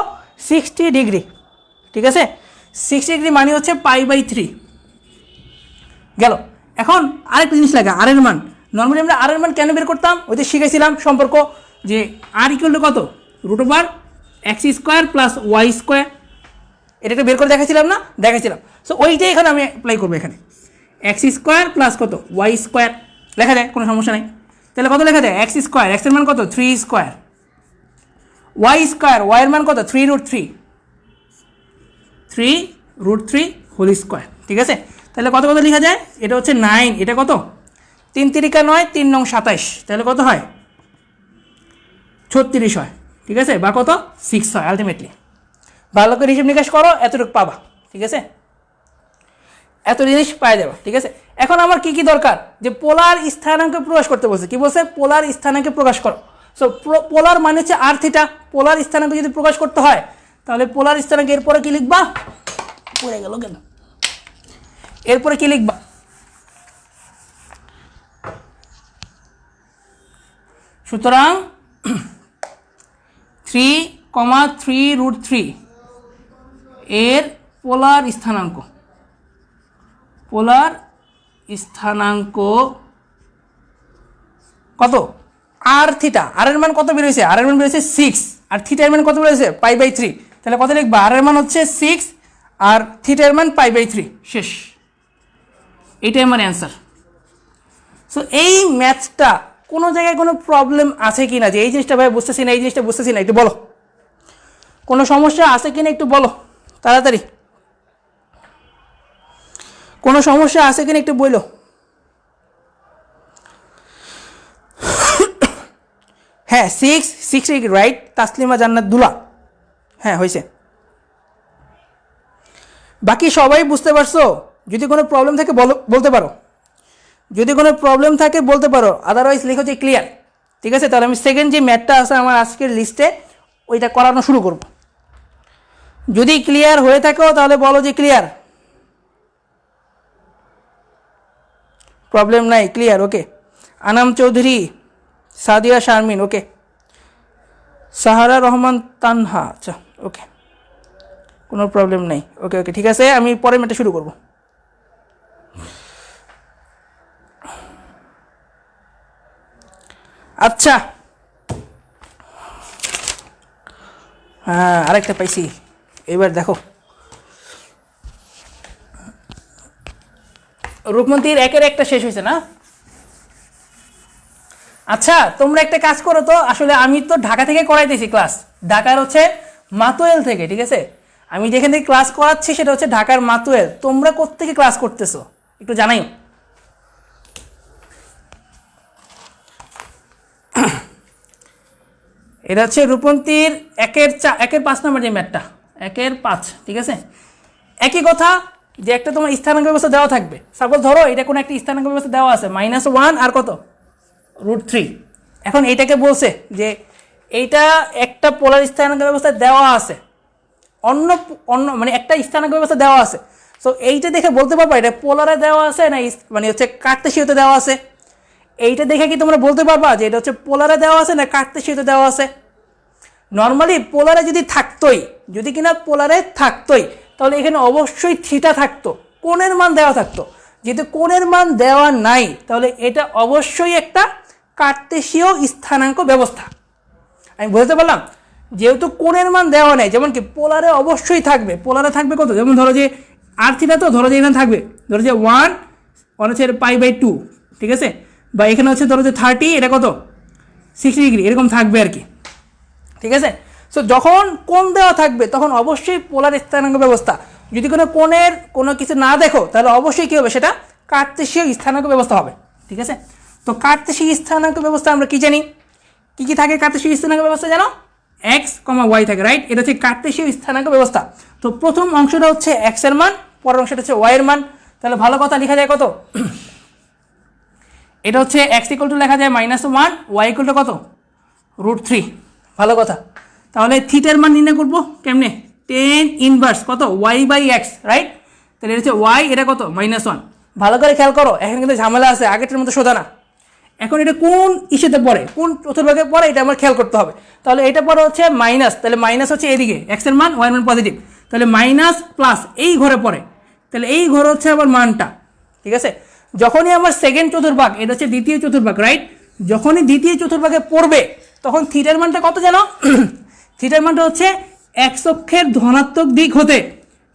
60 ডিগ্রি। ঠিক আছে? 60 ডিগ্রি মানে হচ্ছে π/3 গেল। এখন আরেকটা জিনিস লাগে, আর এর মান। নর্মালি আমরা আর এর মান কেন বের করতাম? ওই যে শিখেছিলাম সম্পর্ক, যে r = কত? √x² + y²। এটাকে বের করে দেখাছিলাম না? দেখাছিলাম। সো ওইটাই এখানে আমি অ্যাপ্লাই করবো। এখানে x² + কত? y² লেখা যায়, কোনো সমস্যা নেই। তাহলে কত লেখা যায়? x², x এর মান কত? 3², y² y এর মান কত? 3√3 হোল স্কোয়ার। ঠিক আছে? তাহলে কত কত লেখা যায়? এটা হচ্ছে 9, এটা কত? 3 × 9, 3 × 27, তাহলে কত হয়? 36 হয়। ঠিক আছে? বা কত? 6 হয় আলটিমেটলি। ভালো করে হিসাব নিকাশ করো, এতটুকু পাবা। ঠিক আছে? এত জিনিস পাই যাবে। ঠিক আছে? এখন আমার কি কি দরকার? যে পোলার স্থানাঙ্কে প্রকাশ করতে বলছে। কি বলছে? পোলার স্থানাঙ্কে প্রকাশ করো। সো পোলার মানে হচ্ছে r θ। পোলার স্থানাঙ্কে যদি প্রকাশ করতে হয় তাহলে পোলার স্থানাঙ্ক এরপরে কি লিখবা? পড়ে গেল কেন? এরপরে কি লিখবা? সুতরাং 3,3√3 এর পোলার স্থানাঙ্ক কত? r θ। r এর মান কত বেরিয়েছে? r এর মান বেরিয়েছে 6, আর θ এর মান কত বেরিয়েছে? π/3। তাহলে কত লিখবা? r এর মান হচ্ছে 6 আর θ এর মান π/3। শেষ। এইটাই আমার অ্যান্সার। সো এই ম্যাথটা কোনো জায়গায় কোনো প্রবলেম আছে কি না? যে এই জিনিসটা ভাই বুঝতেছি না, এই জিনিসটা বুঝতেছি না, একটু বলো। কোনো সমস্যা আছে কি না একটু বলো তাড়াতাড়ি। কোনো সমস্যা আছে কিনা একটু বলো। হ্যাঁ 6 ডিগ্রি রাইট, তাসলিমা জান্নাত দুলা, হ্যাঁ হয়েছে। বাকি সবাই বুঝতে পারছো? যদি কোনো প্রবলেম থাকে বলতে পারো, যদি কোনো প্রবলেম থাকে বলতে পারো, আদারওয়াইজ লিখো যে ক্লিয়ার। ঠিক আছে, তাহলে আমি সেকেন্ড যে ম্যাথটা আছে আমার আজকের লিস্টে ওইটা করানো শুরু করব। যদি ক্লিয়ার হয়ে থাকো তাহলে বলো যে ক্লিয়ার, প্রবলেম নাই, ক্লিয়ার, ওকে। আনাম চৌধুরী, সাদিয়া শারমিন, ওকে। সাহারা রহমান তানহা, আচ্ছা ওকে, কোনো প্রবলেম নেই, ওকে ওকে ঠিক আছে, আমি পরের ম্যাথটা শুরু করব। আচ্ছা, হ্যাঁ আরেকটা পাইছি, এবার দেখো রূপমন্তীর একের একটা শেষ হয়েছে না? আচ্ছা তোমরা একটা কাজ করো তো, আসলে আমি তো ঢাকা থেকে করাইতেছি ক্লাস, ঢাকার হচ্ছে মাতুয়েল থেকে, ঠিক আছে। আমি যেখান থেকে ক্লাস করাচ্ছি সেটা হচ্ছে ঢাকার মাতুয়েল। তোমরা কোত্থেকে ক্লাস করতেছো একটু জানাইও। এটা হচ্ছে রূপন্তীর একের 5 নম্বর যে ম্যাথটা, 1-5, ঠিক আছে। একই কথা যে একটা তোমার স্থানাঙ্ক ব্যবস্থা দেওয়া থাকবে, সাপোজ ধরো এটা কোনো একটা স্থানাঙ্ক ব্যবস্থা দেওয়া আছে -1 আর কত √3। এখন এইটাকে বলছে যে এইটা একটা পোলার স্থানাঙ্ক ব্যবস্থা দেওয়া আছে, অন্য অন্য মানে একটা স্থানাঙ্ক ব্যবস্থা দেওয়া আছে। সো এইটা দেখে বলতে পারবা এটা পোলারে দেওয়া আছে না মানে হচ্ছে কার্তেশীয়তে দেওয়া আছে। এইটা দেখে কি তোমরা বলতে পারবা যে এটা হচ্ছে পোলারে দেওয়া আছে না কার্তেশীয়তে দেওয়া আছে? নর্মালি পোলারে যদি থাকতোই, যদি কিনা পোলারে থাকতোই তাহলে এখানে অবশ্যই থিটা থাকতো, কোণের মান দেওয়া থাকতো। যেহেতু কোণের মান দেওয়া নাই তাহলে এটা অবশ্যই একটা কার্তেশীয় স্থানাঙ্ক ব্যবস্থা। আমি বুঝতে পারলাম? যেহেতু কোণের মান দেওয়া নেই, যেমন কি পোলারে অবশ্যই থাকবে, পোলারে থাকবে কত, যেমন ধরো যে আর থিটা, তো ধরো যে এখানে থাকবে ধরো যে 1 হচ্ছে π/2, ঠিক আছে, বা এখানে হচ্ছে ধরো যে 30, এটা কত 60 ডিগ্রি, এরকম থাকবে আর কি, ঠিক আছে। সো যখন কোণ দেওয়া থাকবে তখন অবশ্যই পোলার স্থানাঙ্ক ব্যবস্থা। যদি কোনো কোণের কোনো কিছু না দেখো তাহলে অবশ্যই কী হবে, সেটা কার্তেশীয় স্থানাঙ্ক ব্যবস্থা হবে, ঠিক আছে। তো কার্তেশীয় স্থানাঙ্ক ব্যবস্থা আমরা কি জানি, কি কি থাকে কার্তেশীয় স্থানাঙ্ক ব্যবস্থা জানো? x, y থাকে, রাইট। এটা হচ্ছে কার্তেশীয় স্থানাঙ্ক ব্যবস্থা। তো প্রথম অংশটা হচ্ছে x এর মান, পরের অংশটা হচ্ছে y এর মান। তাহলে ভালো কথা লেখা যায় কত, এটা হচ্ছে x = লেখা যায় -1, y = কত √3, ভালো কথা। তাহলে থিটার মান নির্ণয় করবো কেমনে, tan ইনভার্স কত y/x, রাইট। তাহলে এটা হচ্ছে y, এটা কত -1। ভালো করে খেয়াল করো, এখন কিন্তু ঝামেলা আছে, আগেরটার মতো সোজা না। এখন এটা কোন ইস্যুতে পড়ে, কোন চতুর্ভাগে পড়ে, এটা আমার খেয়াল করতে হবে। তাহলে এটা পড়ে হচ্ছে মাইনাস, তাহলে মাইনাস হচ্ছে এদিকে x এর মান, y এর মান পজিটিভ, তাহলে মাইনাস প্লাস এই ঘরে পড়ে, তাহলে এই ঘরে হচ্ছে আবার মানটা, ঠিক আছে। যখনই আমার সেকেন্ড চতুর্ভাগ, এটা হচ্ছে দ্বিতীয় চতুর্ভাগ, রাইট, যখনই দ্বিতীয় চতুর্ভাগে পড়বে তখন থিটার মানটা কত জানো? থিটার মানটা হচ্ছে x অক্ষের ধনাত্মক দিক হতে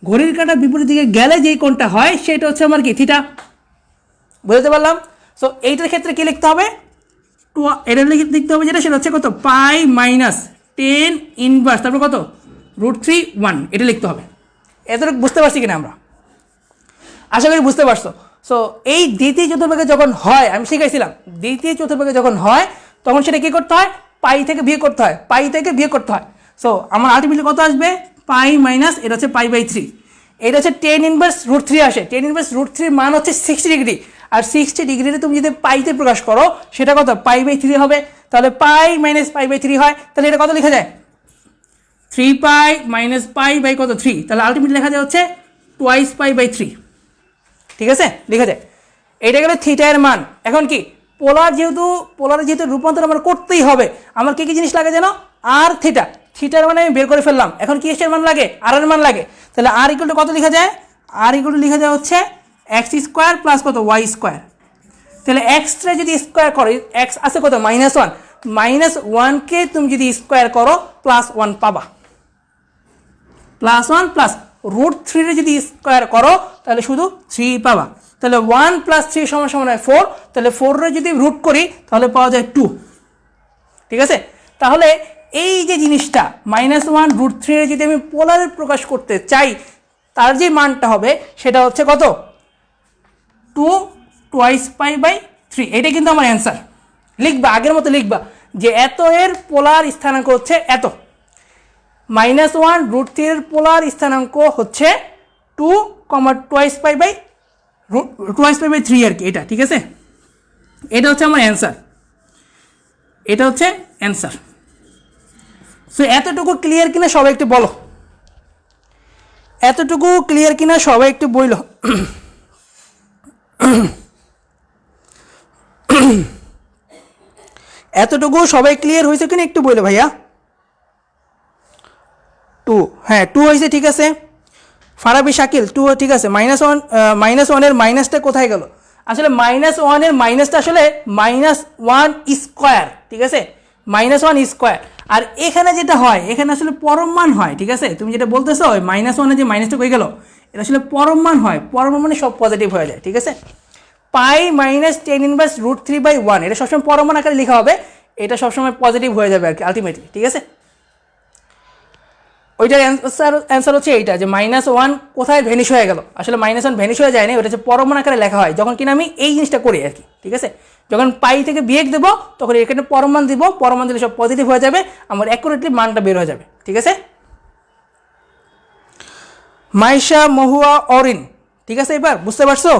ঘড়ির কাঁটা বিপরীত দিকে গেলে যেই কোণটা হয় সেটা হচ্ছে আমার কি থিটা। বুঝতে পারলাম? সো এইটার ক্ষেত্রে কি লিখতে হবে, এটা লিখতে হবে যেটা, সেটা হচ্ছে কত π - tan ইনভার্স, তারপর কত √3 1, এটা লিখতে হবে। এতটুকু বুঝতে পারছি কিনা আমরা? আশা করি বুঝতে পারছো। সো এই দ্বিতীয় চতুর্ভাগে যখন হয়, আমি শিখাইছিলাম দ্বিতীয় চতুর্ভাগে যখন হয় তখন সেটা কী করতে হয়, পাই থেকে বিয়োগ করতে হয়, পাই থেকে বিয়োগ করতে হয়। সো আমার আলটিমেটলি কত আসবে, π - এটা হচ্ছে π/3, এটা হচ্ছে tan ইনভার্স √3 আসে। tan ইনভার্স √3 মান হচ্ছে 60 ডিগ্রি, আর 60 ডিগ্রিতে তুমি যদি পাইতে প্রকাশ করো সেটা কত π/3 হবে। তাহলে π - π/3 হয়, তাহলে এটা কত লেখা যায়, 3π - π/, কত 3, তাহলে আলটিমেটলি লেখা যায় হচ্ছে 2 π/3, ঠিক আছে, লেখা যায়। এটা গেলে থিটা এর মান। এখন কি পোলারে যেহেতু রূপান্তর আমার করতেই হবে, আমার কি কি জিনিস লাগে জানো, আর থিটা, থিটার মানে আমি বের করে ফেললাম, এখন কি এর মান লাগে, আর এর মান লাগে। তাহলে r = কত লেখা যায়, r = লেখা যায় হচ্ছে x² প্লাস কত y²। তাহলে x-টা যদি স্কোয়ার করো, x আছে কত -1, -1কে তুমি যদি স্কোয়ার করো +1 পাবা, +1 প্লাস √3 যদি স্কোয়ার করো তাহলে শুধু 3 পাবা। তাহলে 1 + 3 = 4, তাহলে 4 যদি রুট করি তাহলে পাওয়া যায় 2, ঠিক আছে। তাহলে এই যে জিনিসটা -1 √3 যদি আমি পোলারে প্রকাশ করতে চাই তার যে মানটা হবে সেটা হচ্ছে কত 2 2 π/3, এটা কিন্তু আমার অ্যান্সার। লিখবা আগের মতো লিখবা যে এত এর পোলার স্থানাঙ্ক হচ্ছে এত, -1√3 এর পোলার স্থানাঙ্ক হচ্ছে 2, 2π/3 আর কি, এটা ঠিক আছে। এটা হচ্ছে আমার অ্যান্সার, এটা হচ্ছে অ্যান্সার। সো এতটুকু ক্লিয়ার কিনা সবাই একটু বলো, এতটুকু ক্লিয়ার কিনা সবাই একটু বইল। এতটুকু সবাই ক্লিয়ার হয়েছে কিনা একটু বইলো ভাইয়া। 2, হ্যাঁ 2 হয়েছে, ঠিক আছে। ফারাবি শাকিল 2 ঠিক আছে। -1 এর মাইনাসটা কোথায় গেল? আসলে -1 এর মাইনাসটা আসলে -1², ঠিক আছে, -1²। আর এখানে যেটা হয়, এখানে আসলে পরম মান হয়, ঠিক আছে। তুমি যেটা বলতেছো ওই -1 এ যে মাইনাসটা হয়ে গেল, এটা আসলে পরম মান হয়, পরম মান মানে সব পজিটিভ হয়ে যায়, ঠিক আছে। পাই -tan−√3/1 এটা সবসময় পরম মান আকারে লেখা হবে, এটা সবসময় পজিটিভ হয়ে যাবে আর কি আলটিমেটলি, ঠিক আছে। ওইটার অ্যান্সার হচ্ছে এইটা, যে -1 কোথায় ভ্যানিশ হয়ে গেল। আসলে -1 ভ্যানিশ হয়ে যায় না, ওটা হচ্ছে পরম মান আকারে লেখা হয় যখন কিনা আমি এই জিনিসটা করি আর কি, ঠিক আছে। যখন পাই থেকে বিয়োগ দেবো তখন এখানে পরম মান দিব, পরম মান দিলে সব পজিটিভ হয়ে যাবে, আমার অ্যাকুরেটলি মানটা বের হয়ে যাবে, ঠিক আছে। মাইশা মহুয়া অরিন, ঠিক আছে, এবার বুঝতে পারছো?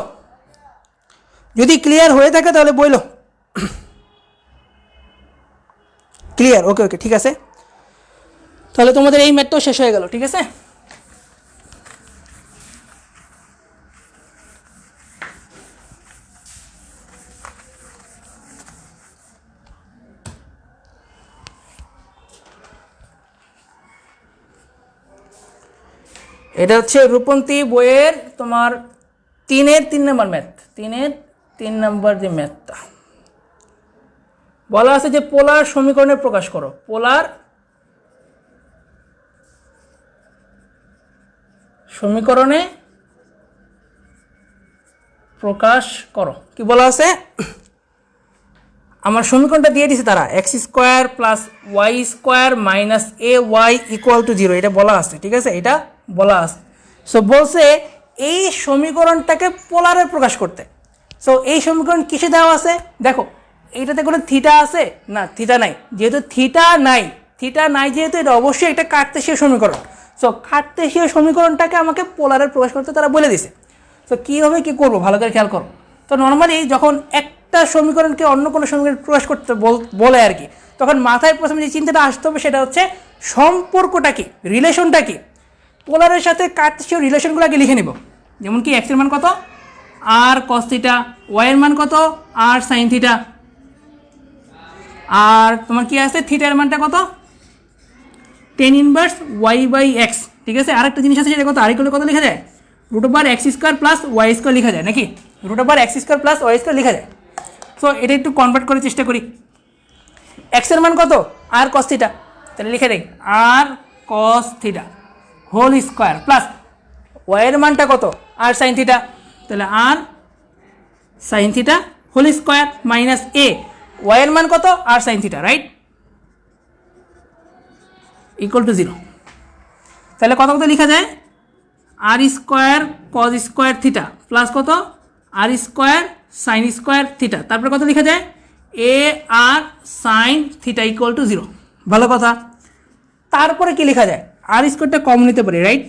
যদি ক্লিয়ার হয়ে থাকে তাহলে বইলো ক্লিয়ার, ওকে ওকে ঠিক আছে। তাহলে তোমাদের এই ম্যাথটাও শেষ হয়ে গেল, ঠিক আছে। এটা হচ্ছে রূপন্তী বইয়ের তোমার 3-এর 3 নম্বর ম্যাথ, 3-এর 3 নম্বর যে ম্যাথটা বলা আছে যে পোলার সমীকরণে প্রকাশ করো, পোলার সমীকরণে প্রকাশ করো। কি বলা আছে? আমার সমীকরণটা দিয়ে দিছে তারা, x² + y² - ay = 0, এটা বলা আছে, ঠিক আছে, এটা বলা আছে। সো বলছে এই সমীকরণটাকে পোলারে প্রকাশ করতে। সো এই সমীকরণ কিসে দেওয়া আছে? দেখো এইটাতে কোনো থিটা আছে না, থিটা নাই। যেহেতু থিটা নাই যেহেতু এটা অবশ্যই একটা কার্তেশীয় সমীকরণ। সো কার্তেশীয় সমীকরণটাকে আমাকে পোলারে প্রকাশ করতে তারা বলে দিছে। তো কীভাবে কী করবো ভালো করে খেয়াল করো। তো নর্মালি যখন একটা সমীকরণকে অন্য কোনো সমীকরণ প্রকাশ করতে বলে আর কি, তখন মাথায় প্রথমে যে চিন্তাটা আসতে হবে সেটা হচ্ছে সম্পর্কটা কি, রিলেশনটা কি। পোলারের সাথে কার্তেশীয় রিলেশনগুলো আগে লিখে নেব। যেমন কি এক্সের মান কত, আর cos থিটা, ওয়াইয়ের মান কত, আর সাইন থিটা, আর তোমার কি আছে থিটার মানটা কত, tan ইনভার্স y/x, ঠিক আছে। আরেকটা জিনিস আছে সেটা কত, আর কত লেখা যায়, √x² + y² লেখা যায় নাকি, √x² + y² লেখা যায়। সো এটা একটু কনভার্ট করার চেষ্টা করি। এক্সের মান কত, আর cos থিটা, তাহলে লিখে দেই r cos theta whole square plus ওয়াইয়ের মানটা কত, আর সাইন থিটা, তাহলে r sine theta whole square minus এ ওয়াইয়ের মান কত, আর সাইন থিটা, রাইট, = 0। তাহলে কত কত লেখা যায়, r² cos² থিটা প্লাস কত, r² sin² থিটা, তারপরে কত লেখা যায়, এ আর সাইন থিটা = 0। ভালো কথা। তারপরে কি লেখা যায়, r² কম নিতে পারি, right,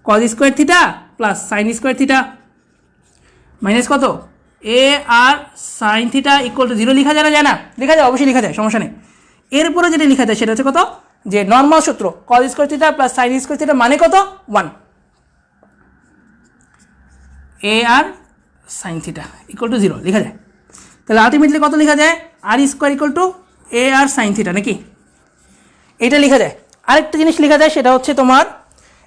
cos² theta plus sin² theta minus কত, এ আর সাইন থিটা = 0 লেখা যায় না, যায় না, লেখা যায়, অবশ্যই লেখা যায়, সমস্যা নেই। এরপরে যেটা লেখা যায় সেটা হচ্ছে কত, যে নর্মাল সূত্র cos² theta plus sin² theta মানে কত, 1, এ আর সাইন থিটা = 0 লেখা যায়। তাহলে আলটিমেটলি কত লেখা যায়, r² = এ আর সাইন থিটা নাকি, এটা লেখা যায়। আরেকটা জিনিস লেখা যায় সেটা হচ্ছে তোমার,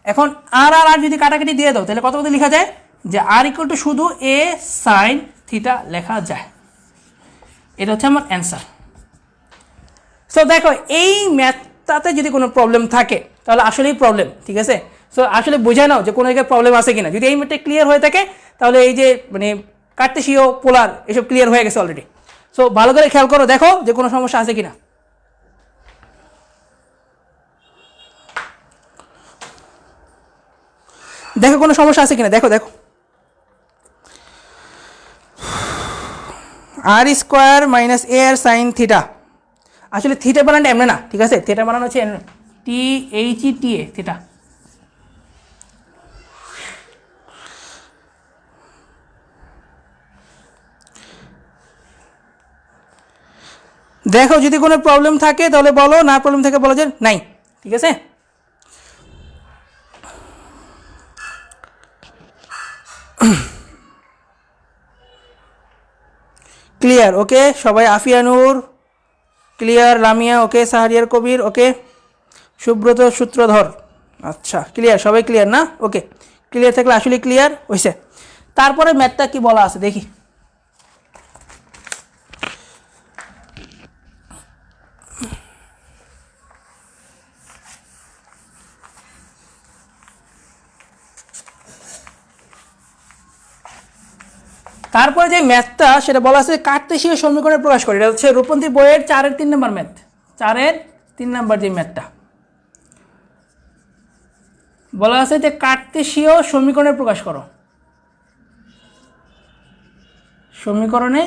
এখন আর আর আর যদি কাটাকাটি দিয়ে দাও তাহলে কত কত লেখা যায়, যে r = শুধু এ সাইন থিটা লেখা যায়। এটা হচ্ছে আমার অ্যান্সার। সো দেখো এই ম্যাথটাতে যদি কোনো প্রবলেম থাকে তাহলে আসলেই প্রবলেম, ঠিক আছে। সো আসলে বোঝা নাও যে কোনো জায়গায় প্রবলেম আছে কিনা। যদি এই ম্যাথটা ক্লিয়ার হয়ে থাকে তাহলে এই যে মানে কার্তেশীয় পোলার এসব ক্লিয়ার হয়ে গেছে অলরেডি। সো ভালো করে খেয়াল করো, দেখো যে কোনো সমস্যা আছে কিনা। দেখো কোনো সমস্যা আছে কিনা, দেখো দেখো, r² - এ আর সাইন থিটা আসলে থিটা বানানটা এমনি না, ঠিক আছে, থিটা বানানো হচ্ছে THETA থিটা। দেখো যদি কোনো প্রবলেম থাকে তাহলে বলো, না প্রবলেম থাকে বলো যে নাই, ঠিক আছে। ক্লিয়ার, ওকে সবাই, আফিয়া নূর ক্লিয়ার, লামিয়া ওকে, সাহারিয়ার কবির ওকে, সুব্রত সূত্রধর, আচ্ছা ক্লিয়ার, সবাই ক্লিয়ার না? ওকে, ক্লিয়ার থাকলে আসলে ক্লিয়ার হয়েছে। তারপরে ম্যাথটা কি বলা আছে দেখি। তারপরে যে ম্যাথটা সেটা বলা আছে কার্তেশীয় সমীকরণে প্রকাশ করে, এটা হচ্ছে রূপন্তি বইয়ের 4-এর 3 নম্বর ম্যাথ, 4-এর 3 নম্বর যে ম্যাথটা বলা আছে যে কার্তেশীয় সমীকরণে প্রকাশ করো, সমীকরণে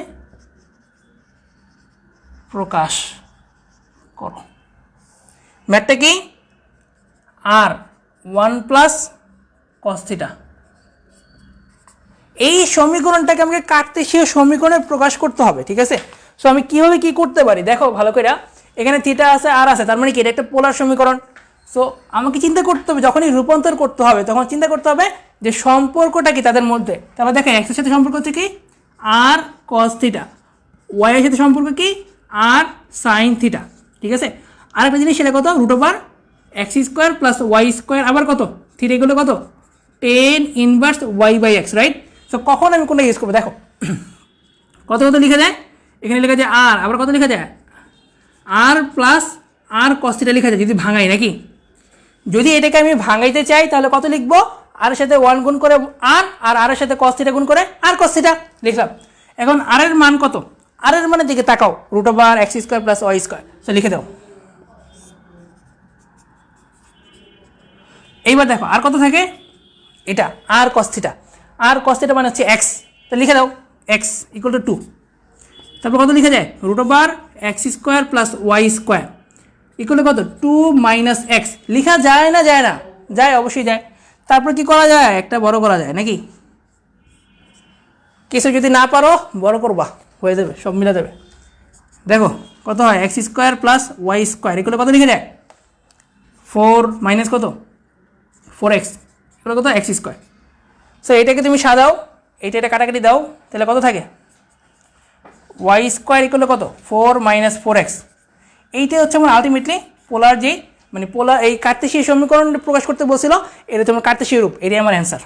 প্রকাশ করো। ম্যাথটা কি? আর 1 প্লাস কস থিটা। এই সমীকরণটাকে আমাকে কার্তেশীয় সমীকরণে প্রকাশ করতে হবে, ঠিক আছে। সো আমি কীভাবে কী করতে পারি দেখো ভালো করে, এখানে থিটা আছে আর আছে, তার মানে কি এটা একটা পোলার সমীকরণ। সো আমাকে চিন্তা করতে হবে, যখনই রূপান্তর করতে হবে তখন চিন্তা করতে হবে যে সম্পর্কটা কি তাদের মধ্যে। তাহলে দেখেন এক্সের সাথে সম্পর্ক হচ্ছে কি আর কস থিটা, ওয়াইয়ের সাথে সম্পর্ক কি আর সাইন থিটা, ঠিক আছে। আরেকটা জিনিস সেটা কত, √x² প্লাস y² আবার কত থিটা, এগুলো কত tan inverse y/x, right. So কখন আমি কোনটা ইউজ করবো দেখো, কত কত লিখা যায়, এখানে লেখা যায় আর, আবার কত লেখা যায় আর প্লাস আর কস থিটা লেখা যায় যদি ভাঙাই, নাকি? যদি এটাকে আমি ভাঙাইতে চাই তাহলে কত লিখবো, আর এর সাথে 1 গুণ করে আর এর সাথে কস থিটা গুণ করে আর কস থিটা লিখলাম। এখন আর এর মান কত, আর এর মানের দিকে তাকাও, √x² প্লাস y², সো লিখে দাও। এইবার দেখো আর কত থাকে, এটা আর কস থিটা, আর কস থিটা মানে হচ্ছে এক্স, তো লিখে দাও x = 2। তারপর কত লিখা যায়, √x² প্লাস y² = কত 2 - x। লিখা যায় না যায় না? যায়, অবশ্যই যায়। তারপর কি করা যায়, একটা বড় করা যায়, নাকি? কিছু যদি না পারো বড় করবা, হয়ে যাবে, সব মিলে যাবে। দেখো কত হয়, x² প্লাস y² কত লিখে যায় 4 মাইনাস কত 4x, কত x²। সো এটাকে তুমি সাজাও, এটা কাটাকাটি দাও, তাহলে কত থাকে y² কত 4 - 4x। এইটাই হচ্ছে আমার আলটিমেটলি পোলার, যে মানে পোলার এই কার্তেশীয় সমীকরণ প্রকাশ করতে বলছিল, এটা তোমার কার্তেশীয় রূপ, এটাই আমার অ্যান্সার।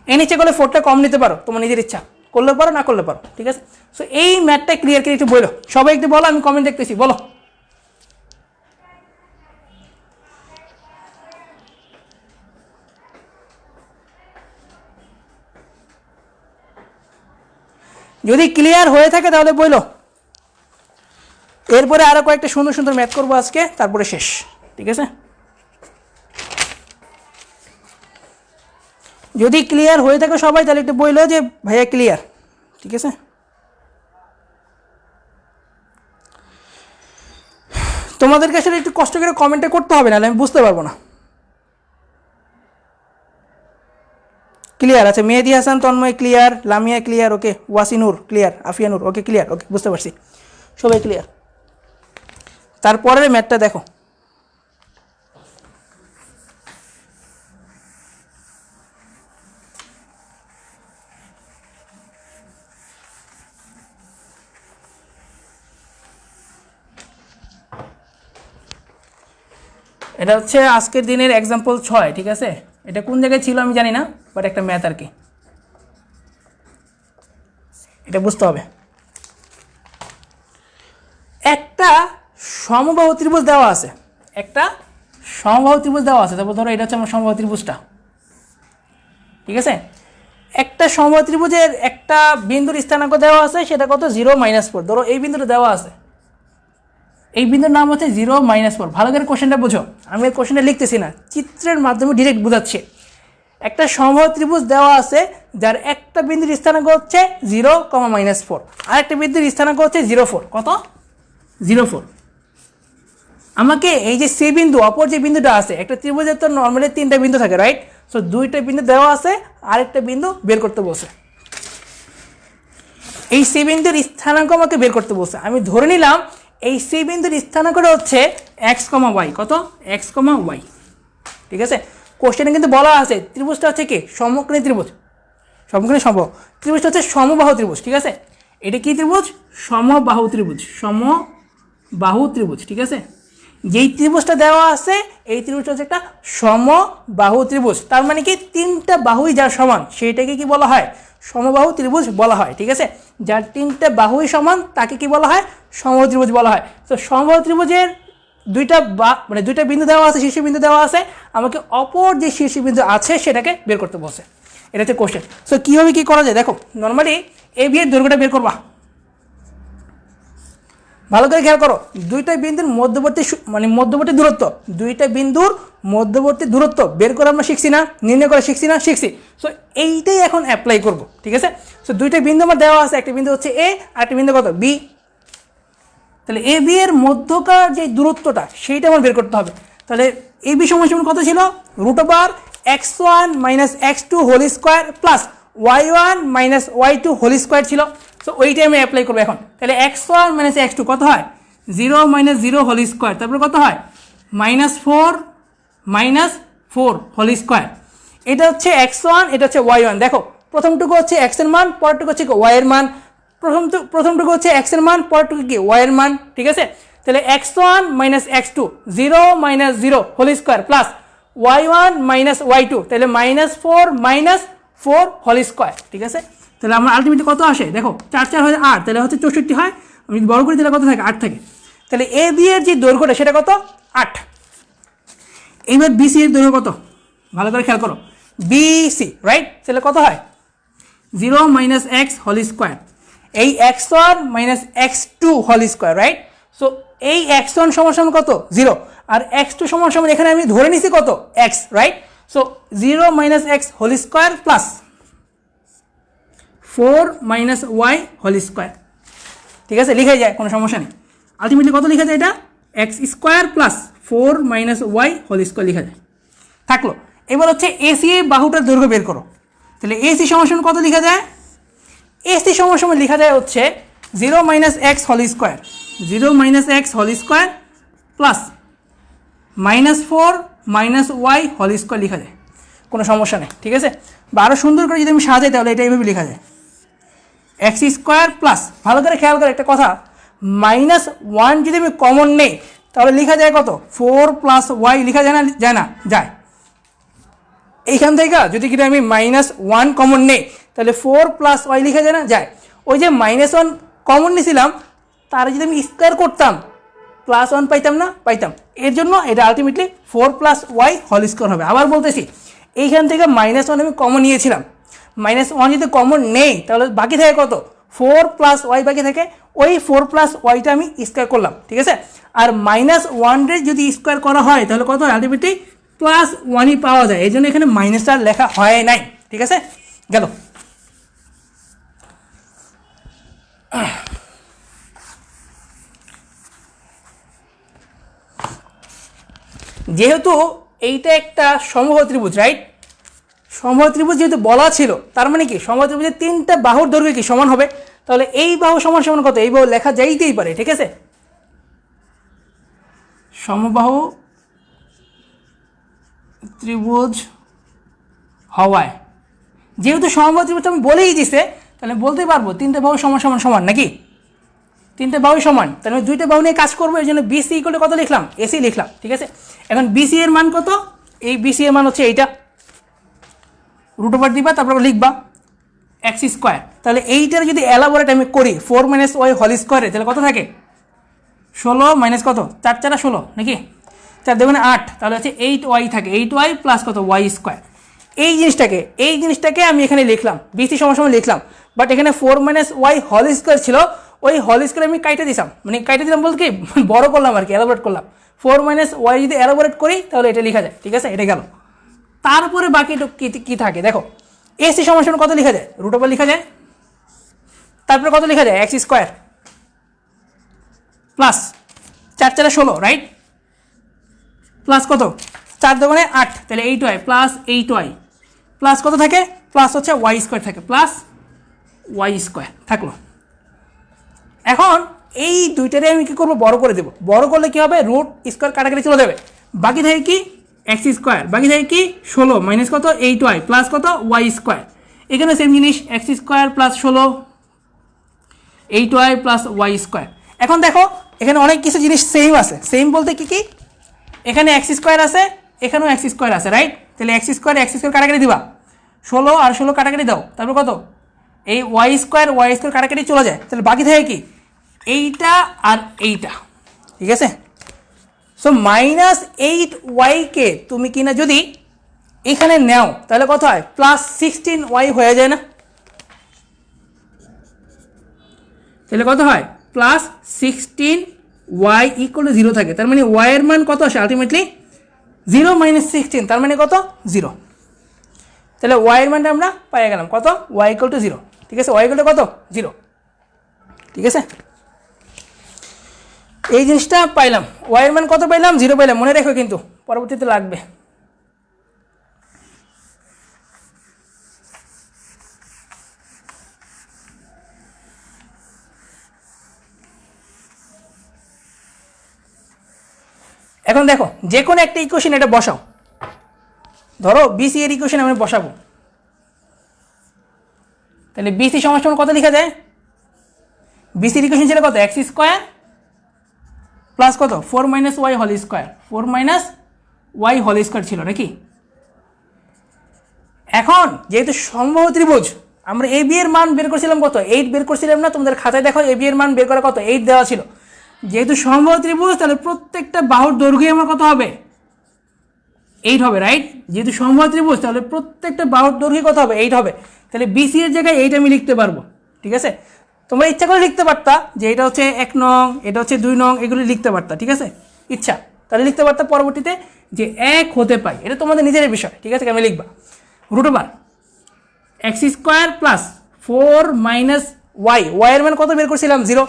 এর ইচ্ছে করলে 4টা কম নিতে পারো, তোমার নিজের ইচ্ছা, করলে পারো না করলে পারো, ঠিক আছে। সো এই ম্যাথটা ক্লিয়ার করে একটু বলো, সবাই একটু বলো, আমি কমেন্ট দেখতেছি, বলো। যদি ক্লিয়ার হয়ে থাকে তাহলে বলো, এরপরে আরো কয়েকটা সুন্দর সুন্দর ম্যাথ করবো আজকে, তারপরে শেষ, ঠিক আছে। যদি ক্লিয়ার হয়ে থাকে সবাই তাহলে একটু বললো যে ভাইয়া ক্লিয়ার, ঠিক আছে। তোমাদেরকে আসলে একটু কষ্ট করে কমেন্টে করতে হবে, নাহলে আমি বুঝতে পারবো না। ক্লিয়ার আছে, মেহেদি হাসান, তন্ময় ক্লিয়ার, লামিয়া ক্লিয়ার, ওকে, ওয়াসিনুর ক্লিয়ার, আফিয়ানুর ওকে ক্লিয়ার, ওকে বুঝতে পারছি, সবাই ক্লিয়ার। তারপরের ম্যাথটা দেখো, এটা হচ্ছে আজকের দিনের এক্সাম্পল 6, ঠিক আছে। এটা কোন জায়গায় ছিল আমি জানি না, বাট একটা ম্যাথ আর কি, এটা বুঝতে হবে। একটা সমবাহু ত্রিভুজ দেওয়া আছে, একটা সমবাহু ত্রিভুজ দেওয়া আছে, তারপর ধরো এটা হচ্ছে আমার সমবাহু ত্রিভুজটা, ঠিক আছে। একটা সমবাহু ত্রিভুজের একটা বিন্দুর স্থানাঙ্ক দেওয়া আছে, সেটা কত 0 - 4। ধরো এই বিন্দুটা দেওয়া আছে, এই বিন্দুর নাম হচ্ছে 0 - 4। ভালো করে কোশ্চেনটা বুঝো, আমি এই কোশ্চেনটা লিখতেছি না, চিত্রের মাধ্যমে ডিরেক্ট বোঝাচ্ছি। একটা সমবাহু ত্রিভুজ দেওয়া আছে যার একটা বিন্দুর স্থানাঙ্ক হচ্ছে 0, - 4, আর একটা বিন্দুর স্থানাঙ্ক হচ্ছে 0, 4। কত 0 4। আমাকে এই যে সি বিন্দু অপর যে বিন্দুটা আছে, একটা ত্রিভুজের তো নর্মালি 3টা বিন্দু থাকে রাইট, সো 2টা বিন্দু দেওয়া আছে, আরেকটা বিন্দু বের করতে বলছে। এই সি বিন্দুর স্থানাঙ্ক আমাকে বের করতে বলছে। আমি ধরে নিলাম এই সি বিন্দুর স্থানাঙ্কটা হচ্ছে x, y, কত x, y, ঠিক আছে। কোশ্চেনে কিন্তু বলা আছে ত্রিভুজটা হচ্ছে কি সমকোণী ত্রিভুজ, সমকোণী সমবাহু ত্রিভুজটা হচ্ছে সমবাহু ত্রিভুজ, ঠিক আছে। এটা কি ত্রিভুজ? সমবাহু ত্রিভুজ, সমবাহু ত্রিভুজ, ঠিক আছে। যেই ত্রিভুজটা দেওয়া আছে এই ত্রিভুজটা হচ্ছে একটা সমবাহু ত্রিভুজ, তার মানে কি 3টা বাহুই যার সমান সেইটাকে কি বলা হয়? সমবাহু ত্রিভুজ বলা হয়, ঠিক আছে। যার 3টা বাহুই সমান তাকে কি বলা হয়? সমবাহু ত্রিভুজ বলা হয়। তো সমবাহু ত্রিভুজের দুইটা বিন্দু দেওয়া আছে, শীর্ষবিন্দু দেওয়া আছে, আমাকে অপর যে শীর্ষবিন্দু আছে সেটাকে বের করতে বলছে। এটা হচ্ছে কোশ্চেন। সো কীভাবে কী করা যায় দেখো, নর্মালি এই বিয়ের দৈর্ঘ্যটা বের করবা, ভালো করে খেয়াল করো। দুইটা বিন্দুর মধ্যবর্তী দূরত্ব, দুইটা বিন্দুর মধ্যবর্তী দূরত্ব বের করে আমরা শিখছি না, নির্ণয় করে শিখছি না, শিখছি। সো এইটাই এখন অ্যাপ্লাই করব, ঠিক আছে। সো দুইটা বিন্দু আমার দেওয়া আছে, একটা বিন্দু হচ্ছে এ আর একটা বিন্দু কত বি। তাহলে এ বি এর মধ্যকার যে দূরত্বটা সেইটা আমার বের করতে হবে। তাহলে এ বি সমান সমান কত ছিল? √x1 - x2 whole square plus y1 - y2 whole square ছিল। সো ওইটাই আমি অ্যাপ্লাই করবো এখন। তাহলে x1 - x2 কত হয়? 0 - 0 হোল স্কোয়ার, তারপরে কত হয়? -4 হোল স্কোয়ার। এটা হচ্ছে x1, এটা হচ্ছে y1। দেখো প্রথমটুকু হচ্ছে x এর মান, পরেরটুকু হচ্ছে y এর মান। প্রথমটুকু হচ্ছে x এর মান, পরেরটুকু কি y এর মান, ঠিক আছে। তাহলে x1 - x2 0 - 0 whole square plus y1 - y2, তাহলে -4 হোল স্কোয়ার, ঠিক আছে। তাহলে আমার আলটিমেটলি কত আসে দেখো, 4 4 হয় 8, তাহলে হচ্ছে 64 হয়। আমি যদি বড় করি তাহলে কত থাকে? 8 থাকে। তাহলে এ বি এর যে দৈর্ঘ্যটা সেটা কত? 8। এইবার বিসি এর দৈর্ঘ্য কত? ভালো করে খেয়াল করো, বিসি রাইট, তাহলে কত হয়? 0 - x হোল স্কোয়ার, এই x1 - x2 whole square right. So এই x1 সমান কত? 0, আর x2 সমান এখানে আমি ধরে নিছি কত? x right. So 0 - x whole square plus 4 - y whole square, ঠিক আছে, লিখে যায়, কোনো সমস্যা নেই। আলটিমেটলি কত লিখা যায়? এটা x square plus 4 - y whole square লিখা যায়, থাকলো। এবার হচ্ছে এসি বাহুটার দৈর্ঘ্য বের করো। তাহলে এসি সমান কত লিখা যায়? এসি সমান লিখা যায় হচ্ছে 0 - x whole square, 0 - x whole square plus -4 - y whole square লিখা যায়, কোনো সমস্যা নেই, ঠিক আছে। বা আরও সুন্দর করে যদি আমি সাজাই তাহলে এটা এইভাবে লেখা যায় x স্কোয়ার প্লাস, ভালো করে খেয়াল করে একটা কথা, -1 যদি আমি কমন নেই তাহলে লেখা যায় কত? 4 + y লেখা যায় না? যায় না? যায়। এইখান থেকে যদি কিনা আমি -1 কমন নেই তাহলে 4 + y লেখা যায় না? যায়। ওই যে -1 কমন নিয়েছিলাম তার যদি আমি স্কোয়ার করতাম +1 পাইতাম না? পাইতাম। এর জন্য এটা আলটিমেটলি 4 + y হোল স্কোয়ার হবে। আবার বলতেছি, এইখান থেকে -1 আমি কমন নিয়েছিলাম, -1 যদি কমন নেই তাহলে বাকি থাকে কত? 4 + y বাকি থাকে, ওই 4 + yটা আমি স্কোয়ার করলাম, ঠিক আছে। আর -1 যদি স্কোয়ার করা হয় তাহলে কত হয়? আলটিমেটলি +1ই পাওয়া যায়, এই জন্য এখানে মাইনাসটা লেখা হয় নাই, ঠিক আছে, গেল। যেহেতু এইটা একটা সমবাহু ত্রিভুজ রাইট, সমবাহু ত্রিভুজ যেহেতু বলা ছিল তার মানে কি সমবাহু ত্রিভুজের 3টা বাহুর দৈর্ঘ্য কি সমান হবে। তাহলে এই বাহু সমান কত? এই বাহু লেখা যাইতেই পারে, ঠিক আছে। সমবাহু ত্রিভুজ হওয়ায়, যেহেতু সমবাহু ত্রিভুজ আমি বলেই দিছে তাহলে বলতে পারবো 3টা বাহু সমান নাকি? 3টা বাহু সমান, তাহলে আমি 2টা বাহু নিয়ে কাজ করবো। এই জন্য বিসি ইকুয়াল কত লিখলাম? এসি লিখলাম, ঠিক আছে। এখন বিসি এর মান কত? এই বিসি এর মান হচ্ছে এইটা, √ দিবা, তারপর লিখবা x স্কোয়ার। তাহলে এইটার যদি এলাবোরেট আমি করি 4 - y হোল স্কোয়ারে, তাহলে কত থাকে? 16 মাইনাস কত? 4 4 16 নাকি? 4 দেবেন 8, তাহলে হচ্ছে 8y থাকে, 8y প্লাস কত? y square. এই জিনিসটাকে আমি এখানে লিখলাম, বিসি সমান লিখলাম, বাট এখানে 4 - y হোল স্কোয়ার ছিল, ওই হোল স্কোয়ার আমি কাইটে দিলাম বলতে কি বড় করলাম আর কি, এলাবোরেট করলাম। 4 - y যদি এলাবোরেট করি তাহলে এটা লেখা যায়, ঠিক আছে, এটা গেল। তারপরে বাকি কি থাকে দেখো, এসি সমান কত লেখা যায়? √ লেখা যায়, তারপরে কত লেখা যায়? x square plus 4 4 16, right? Plus কত 4 দোকানে 8, তাহলে 8y প্লাস 8y প্লাস কত থাকে, প্লাস হচ্ছে ওয়াই স্কোয়ার থাকে, প্লাস ওয়াই স্কোয়ার থাকলো। এখন এই দুইটারে আমি কী করবো, বড় করে দেবো। বড় করলে কী হবে, রুট স্কোয়ার কাটাকাটি চলে যাবে, বাকি থাকে কি এক্স স্কোয়ার, বাকি থাকে কি 16 মাইনাস কত 8y প্লাস কত ওয়াই স্কোয়ার। এখানে সেম জিনিস, x square plus 16 8y plus y square. এখন দেখো এখানে অনেক কিছু জিনিস সেম আছে। সেম বলতে কি কি, এখানে এক্স স্কোয়ার আছে, এখানেও এক্স স্কোয়ার আছে, রাইট? তাহলে এক্স স্কোয়ার কাটাকাটি দিবা, 16 আর 16 কাটাকাটি দাও, তারপর কত এই ওয়াই স্কোয়ার কাটাকাটি চলে যায়, তাহলে বাকি থাকে কি এইটা আর এইটা, ঠিক আছে? সো -8y তুমি কিনা যদি এখানে নেও তাহলে কত হয়, +16y হয়ে যায় না? তাহলে কত হয়, +16y = 0 থাকে, তার মানে y এর মান কত আসে আলটিমেটলি 0 - 16, তার মানে কত 0। তাহলে y এর মানটা আমরা পেয়ে গেলাম কত, y = 0, ঠিক আছে? y = কত 0, ঠিক আছে? এই জিনিসটা পাইলাম, y এর মান কত পাইলাম, 0 পাইলাম, মনে রেখো কিন্তু পরবর্তীতে লাগবে। এখন দেখো যে কোনো একটা ইকুয়েশন এটা বসাও, ধরো বিসি এর ইকুয়েশন আমি বসাবো, তাহলে বিসি সমান কত লেখা যায়, বিসির ইকুয়েশন ছিল কত, এক্স স্কোয়ার প্লাস কত 4 - y whole square, 4 - y whole square ছিল নাকি? এখন যেহেতু সমবাহু ত্রিভুজ, আমরা এ বি এর মান বের করছিলাম কত, 8 বের করছিলাম না? তোমাদের খাতায় দেখো এ বি এর মান বের করা কত, 8 দেওয়া ছিল। যেহেতু সমবাহু ত্রিভুজ, তাহলে প্রত্যেকটা বাহুর দৈর্ঘ্য আমার কত হবে, 8 হবে, রাইট? যেহেতু সমবাহু ত্রিভুজ, তাহলে প্রত্যেকটা বাহুর দৈর্ঘ্য কত হবে, 8 হবে। তাহলে বিসি এর জায়গায় 8 আমি লিখতে পারবো, ঠিক আছে? তোমরা ইচ্ছা করে লিখতে পারতা যে এটা হচ্ছে 1 নং, এটা হচ্ছে 2 নং, এগুলি লিখতে পারতা, ঠিক আছে? ইচ্ছা তাহলে লিখতে পারতা পরবর্তীতে যে 1 হতে পাই, এটা তোমাদের নিজের বিষয়, ঠিক আছে? আমি লিখবা √, এক্স স্কোয়ার প্লাস 4 - y এর মান কত বের করছিলাম, 0,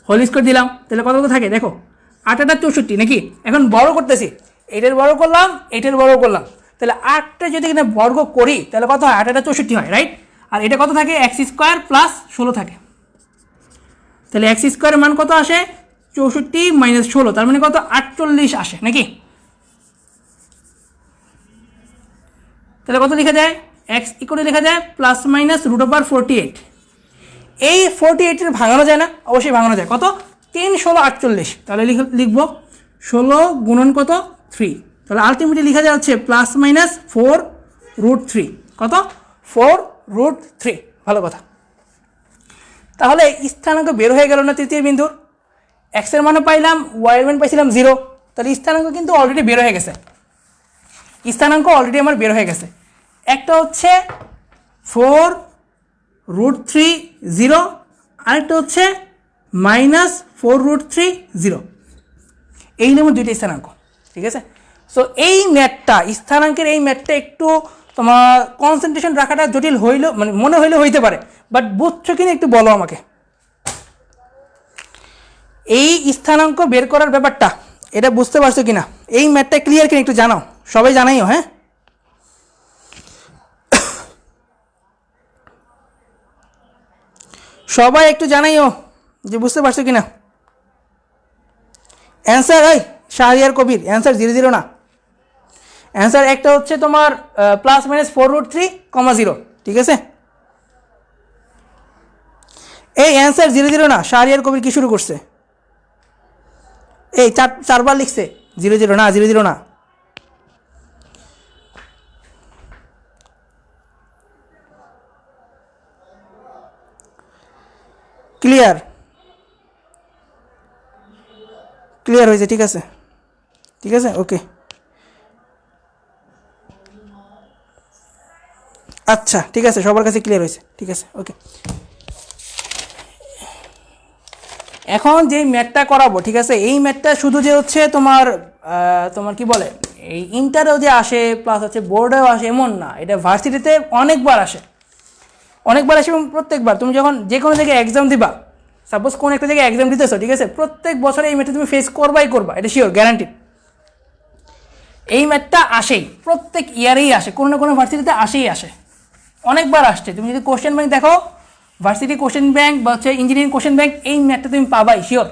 হোল স্কোয়ার দিলাম, তাহলে কত থাকে দেখো 8 × 64 নাকি? এখন বড় করতেছি, এইটার বড় করলাম, এইটার বড় করলাম, তাহলে 8টা যদি এখানে বর্গ করি তাহলে কত হয়, 8 × 64 হয়, রাইট? আর এটা কত থাকে, এক্স স্কোয়ার প্লাস 16 থাকে, তাহলে এক্স স্কোয়ারের মান কত আসে 64 - 16, তার মানে কত 48 আসে নাকি? তাহলে কত লেখা যায়, এক্স = লেখা যায় +- √48। এই 48 এর ভাঙানো যায় না? অবশ্যই ভাঙানো যায়, কত 3 16 48, তাহলে লিখবো 16 গুণন কত 3, তাহলে আলটিমেটলি লেখা যায় হচ্ছে +-4√3, কত 4√3, ভালো কথা। তাহলে স্থানাঙ্ক বের হয়ে গেল না তৃতীয় বিন্দুর, এক্স এর মানও পাইলাম, ওয়াই এর মান পাইছিলাম 0, তাহলে স্থানাঙ্ক কিন্তু অলরেডি বের হয়ে গেছে, স্থানাঙ্ক অলরেডি আমার বের হয়ে গেছে। একটা হচ্ছে 4√3 0, আরেকটা হচ্ছে -4√3 0, এই নামের দুইটা স্থানাঙ্ক, ঠিক আছে? সো এই ম্যাথটা, স্থানাঙ্কের এই ম্যাথটা একটু তোমার কনসেন্ট্রেশন রাখাটা জটিল হইল, মানে মনে হইলে হইতে পারে, বাট বুঝছো কিনা একটু বলো আমাকে। এই স্থানাঙ্ক বের করার ব্যাপারটা এটা বুঝতে পারছো কিনা, এই ম্যাথটা ক্লিয়ার কিনা একটু জানাও, সবাই জানাইও, হ্যাঁ? সবাই একটু জানাইও যে বুঝতে পারছো কিনা। অ্যান্সার হয় শাহরিয়ার কবির, অ্যান্সার 0 0 না, অ্যান্সার একটা হচ্ছে তোমার +-4√3, 0, ঠিক আছে? এই অ্যান্সার 0 0 না, শাহরিয়ার কবির কি শুরু করছে, এই চারবার লিখছে 0 0 না, 0 0 না। ক্লিয়ার হয়েছে, ঠিক আছে, ঠিক আছে, ওকে। আচ্ছা ঠিক আছে, সবার কাছে ক্লিয়ার হয়েছে, ঠিক আছে, ওকে। এখন যেই ম্যাথটা করাবো, ঠিক আছে, এই ম্যাথটা শুধু যে হচ্ছে তোমার কি বলে এই ইন্টারেও যে আসে প্লাস হচ্ছে বোর্ডেও আসে এমন না, এটা ভার্সিটিতে অনেকবার আসে এবং প্রত্যেকবার তুমি যখন যে কোনো জায়গায় এক্সাম দিবা, সাপোজ কোন একটা জায়গায় এক্সাম দিতেছো, ঠিক আছে, প্রত্যেক বছরে এই ম্যাথটা তুমি ফেস করবাই করবা, এটা শিওর, গ্যারান্টি। এই ম্যাথটা আসেই, প্রত্যেক ইয়ারেই আসে, কোনো না কোনো ভার্সিটিতে আসে, অনেকবার আসছে। তুমি যদি কোশ্চেন ব্যাংক দেখো, ভার্সিটি কোশ্চেন ব্যাংক বা হচ্ছে ইঞ্জিনিয়ারিং কোশ্চেন ব্যাংক, এই ম্যাথটা তুমি পাবাই শিওর।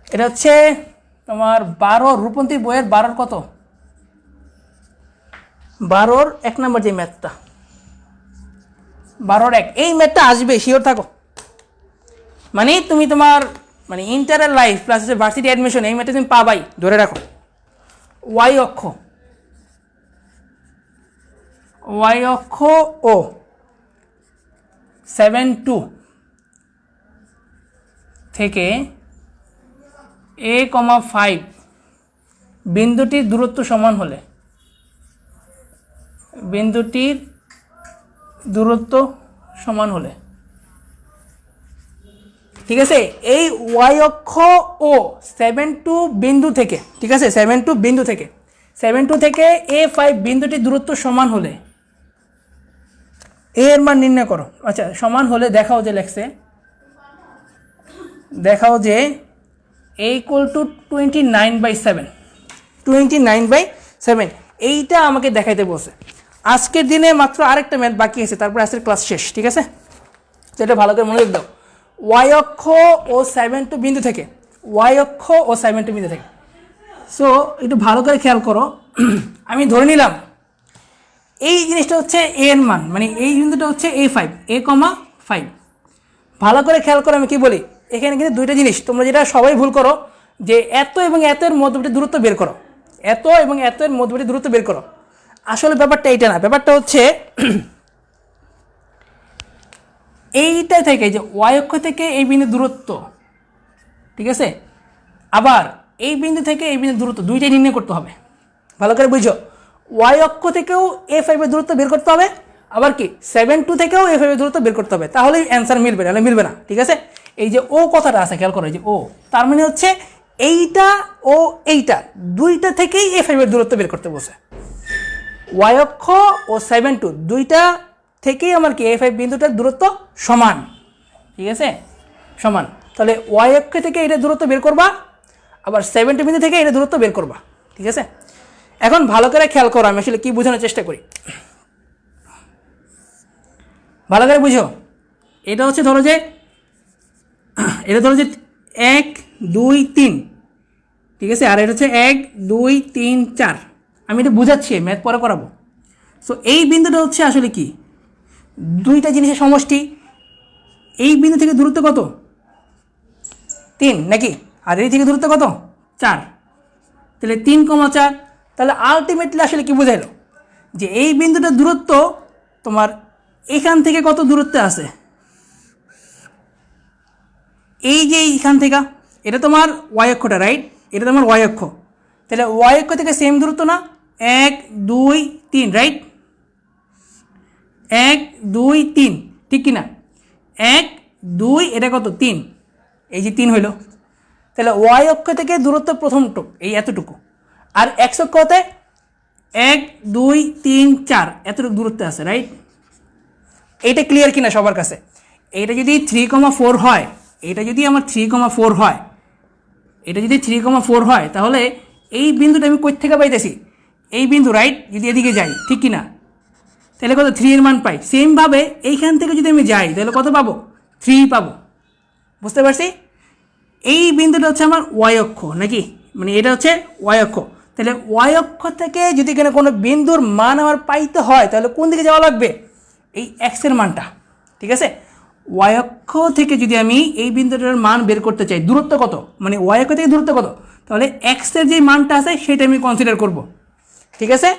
এটা হচ্ছে তোমার 12 রূপন্তী বইয়ের 12 কত, 12 1 নম্বর যে ম্যাথটা, 12 1, এই ম্যাথটা আসবে শিওর থাকো। মানে তুমি তোমার মানে ইন্টারের লাইফ প্লাস হচ্ছে ভার্সিটি অ্যাডমিশন, এই ম্যাথটা তুমি পাবাই, ধরে রাখো। ওয়াই অক্ষ ও 7 2 থেকে a,5 বিন্দুটির দূরত্ব সমান হলে, বিন্দুটির দূরত্ব সমান হলে, ঠিক আছে, এই ওয়াই অক্ষ ও 7 2 বিন্দু থেকে, ঠিক আছে, 7 2 বিন্দু থেকে, 7 2 থেকে a5 বিন্দুটির দূরত্ব সমান হলে এর মান নির্ণয় করো। আচ্ছা, সমান হলে দেখাও যে লেখছে, দেখাও যে a = 29/7, 29/7, এইটা আমাকে দেখাইতে বলছে। আজকের দিনে মাত্র আরেকটা ম্যাথ বাকি আছে, তারপর আজকের ক্লাস শেষ, ঠিক আছে। তো এটা ভালো করে মনোযোগ দাও। ওয়াই অক্ষ ও 7 2 বিন্দু থেকে, ওয়াই অক্ষ ও 7 2 বিন্দু থেকে, সো একটু ভালো করে খেয়াল করো। আমি ধরে নিলাম এই জিনিসটা হচ্ছে এ এর মান, মানে এই বিন্দুটা হচ্ছে a5, a,5। ভালো করে খেয়াল করো আমি কি বলি, এখানে কিন্তু দুইটা জিনিস তোমরা যেটা সবাই ভুল করো, যে এত এবং এতের মধ্যবর্তী দূরত্ব বের করো, এত এবং এতের মধ্যবর্তী দূরত্ব বের করো। আসলে ব্যাপারটা এইটা না, ব্যাপারটা হচ্ছে এইটা থেকে, যে ওয়াই অক্ষ থেকে এই বিন্দু দূরত্ব, ঠিক আছে, আবার এই বিন্দু থেকে এই বিন্দু দূরত্ব, দুইটাই নির্ণয় করতে হবে। ভালো করে বুঝো, ওয়াই অক্ষ থেকেও a5 এর দূরত্ব বের করতে হবে, আবার কি 7 2 থেকেও a5 এর দূরত্ব বের করতে হবে, তাহলেই অ্যান্সার মিলবে, নাহলে মিলবে না, ঠিক আছে। এই যে ও কথাটা আছে খেয়াল করো, এই যে ও, তার মানে হচ্ছে এইটা ও এইটা দুইটা থেকেই a5 এর দূরত্ব বের করতে বলছে। ওয়াই অক্ষ ও 7 2 দুইটা থেকেই আমার কি a5 বিন্দুটার দূরত্ব সমান, ঠিক আছে, সমান। তাহলে ওয়াই অক্ষ থেকে এটা দূরত্ব বের করবা, আবার 7 2 বিন্দু থেকে এটা দূরত্ব বের করবা, ঠিক আছে। এখন ভালো করে খেয়াল করো, আমি আসলে কি বোঝানোর চেষ্টা করি, ভালো করে বুঝো। এটা হচ্ছে ধরো যে 1 2 3, ঠিক আছে, আর এটা হচ্ছে 1 2 3 4। আমি এটা বুঝাচ্ছি, ম্যাথ পরে করাবো। সো এই বিন্দুটা হচ্ছে আসলে কি, দুইটা জিনিসের সমষ্টি। এই বিন্দু থেকে দূরত্ব কত, 3 নাকি, আর এই থেকে দূরত্ব কত, 4, তাহলে 3,4। তাহলে আলটিমেটলি আসলে কি বোঝাইলো, যে এই বিন্দুটার দূরত্ব তোমার এখান থেকে কত দূরত্বে আছে, এই যে এইখান থেকে, এটা তোমার ওয়াই অক্ষটা, রাইট, এটা তোমার ওয়াই অক্ষ, তাহলে ওয়াই অক্ষ থেকে সেম দূরত্ব না, 1 2 3, রাইট, 1 2 3, ঠিক কিনা, 1 2, এটা কত 3, এই যে 3 হইল। তাহলে ওয়াই অক্ষ থেকে দূরত্ব প্রথমটুক এই এতটুকু, আর এক্স অক্ষ হতে 1 2 3 4 এতটুকু দূরত্বে আছে, রাইট। এইটা ক্লিয়ার কিনা সবার কাছে? এইটা যদি 3,4 হয়, এটা যদি আমার 3,4 হয়, এটা যদি 3,4 হয়, তাহলে এই বিন্দুটা আমি কই থেকে পাইতেছি, এই বিন্দু, রাইট, যদি এদিকে যাই, ঠিক কিনা, তাহলে কত 3 এর মান পাই। সেমভাবে এইখান থেকে যদি আমি যাই, তাহলে কত পাবো, 3 পাবো। বুঝতে পারছি? এই বিন্দুটা হচ্ছে আমার ওয়াই অক্ষ নাকি, মানে এটা হচ্ছে ওয়াই অক্ষ। তাহলে ওয়াই অক্ষ থেকে যদি এখানে কোনো বিন্দুর মান আমার পাইতে হয়, তাহলে কোন দিকে যাওয়া লাগবে, এই এক্সের মানটা, ঠিক আছে। ওয়াই অক্ষ থেকে যদি আমি এই বিন্দুটার মান বের করতে চাই, দূরত্ব কত, মানে ওয়াই অক্ষ থেকে দূরত্ব কত, তাহলে এক্সের যে মানটা আছে সেটা আমি কনসিডার করব, ঠিক আছে।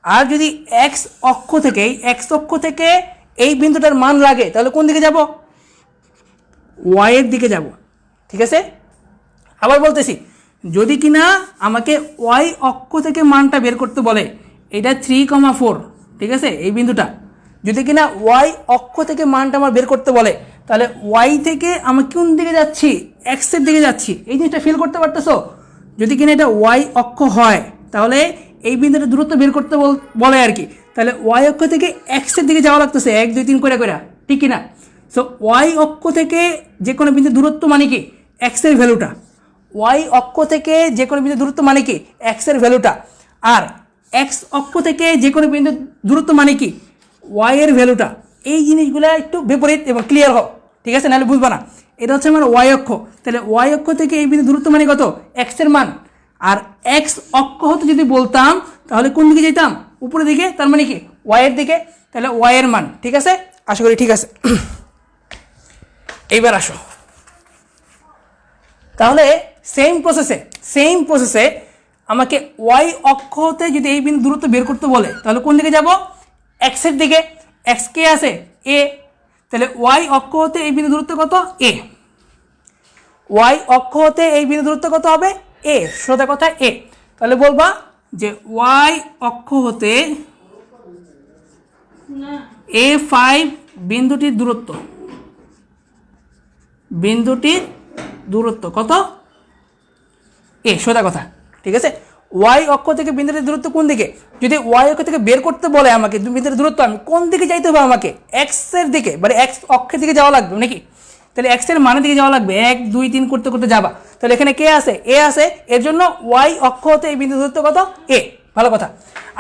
আর যদি এক্স অক্ষ থেকে, এক্স অক্ষ থেকে এই বিন্দুটার মান লাগে, তাহলে কোন দিকে যাব, ওয়াই এর দিকে যাব, ঠিক আছে। আবার বলতেছি, যদি কিনা আমাকে ওয়াই অক্ষ থেকে মানটা বের করতে বলে, এটা 3,4, ঠিক আছে, এই বিন্দুটা যদি কিনা ওয়াই অক্ষ থেকে মানটা আমার বের করতে বলে, তাহলে ওয়াই থেকে আমি কোন দিকে যাচ্ছি, এক্সের দিকে যাচ্ছি। এই জিনিসটা ফিল করতে পারতেছো? যদি কিনা এটা ওয়াই অক্ষ হয়, তাহলে এই বিন্দুটা দূরত্ব বের করতে বলে আর কি, তাহলে ওয়াই অক্ষ থেকে এক্সের দিকে যাওয়া লাগতেছে 1 2 3 করে, ঠিক কিনা। সো ওয়াই অক্ষ থেকে যে কোনো বিন্দু দূরত্ব মানে কি এক্সের ভ্যালুটা, ওয়াই অক্ষ থেকে যে কোনো বিন্দু দূরত্ব মানে কি এক্সের ভ্যালুটা, আর এক্স অক্ষ থেকে যে কোনো বিন্দু দূরত্ব মানে কি ওয়াই এর ভ্যালুটা। এই জিনিসগুলো একটু বিপরীত এবং ক্লিয়ার হোক, ঠিক আছে, নাহলে বুঝবা না। এটা হচ্ছে আমার ওয়াই অক্ষ, তাহলে ওয়াই অক্ষ থেকে এই বিন্দু দূরত্ব মানে কত এক্সের মান, আর এক্স অক্ষ হতে যদি বলতাম তাহলে কোন দিকে যেতাম উপরের দিকে, তার মানে কি ওয়াইয়ের দিকে, তাহলে ওয়াইয়ের মান। ঠিক আছে, আশা করি ঠিক আছে। এইবার আসো, তাহলে সেম প্রসেসে আমাকে ওয়াই অক্ষ হতে যদি এই বিন্দু দূরত্ব বের করতে বলে তাহলে কোন দিকে যাব এক্সের দিকে, এক্স কে আছে এ, তাহলে ওয়াই অক্ষ হতে এই বিন্দু দূরত্ব কত এ, ওয়াই অক্ষ হতে এই বিন্দু দূরত্ব কত হবে এ, সোজা কথা এ। তাহলে বলবা যে ওয়াই অক্ষ হতে A5 বিন্দুটির দূরত্ব কত এ, সোজা কথা, ঠিক আছে। ওয়াই অক্ষ থেকে বিন্দুটির দূরত্ব কোন দিকে, যদি ওয়াই অক্ষ থেকে বের করতে বলে আমাকে বিন্দুটির দূরত্ব, আমি কোন দিকে যাইতে হবে আমাকে এক্সের দিকে, মানে এক্স অক্ষের দিকে যাওয়া লাগবে নাকি, তাহলে এক্সের মানের দিকে যাওয়া লাগবে, 1 2 3 করতে করতে যাবা। তাহলে এখানে কে আছে এ আছে, এর জন্য ওয়াই অক্ষ হতে এই বিন্দু দূরত্ব কত এ, ভালো কথা।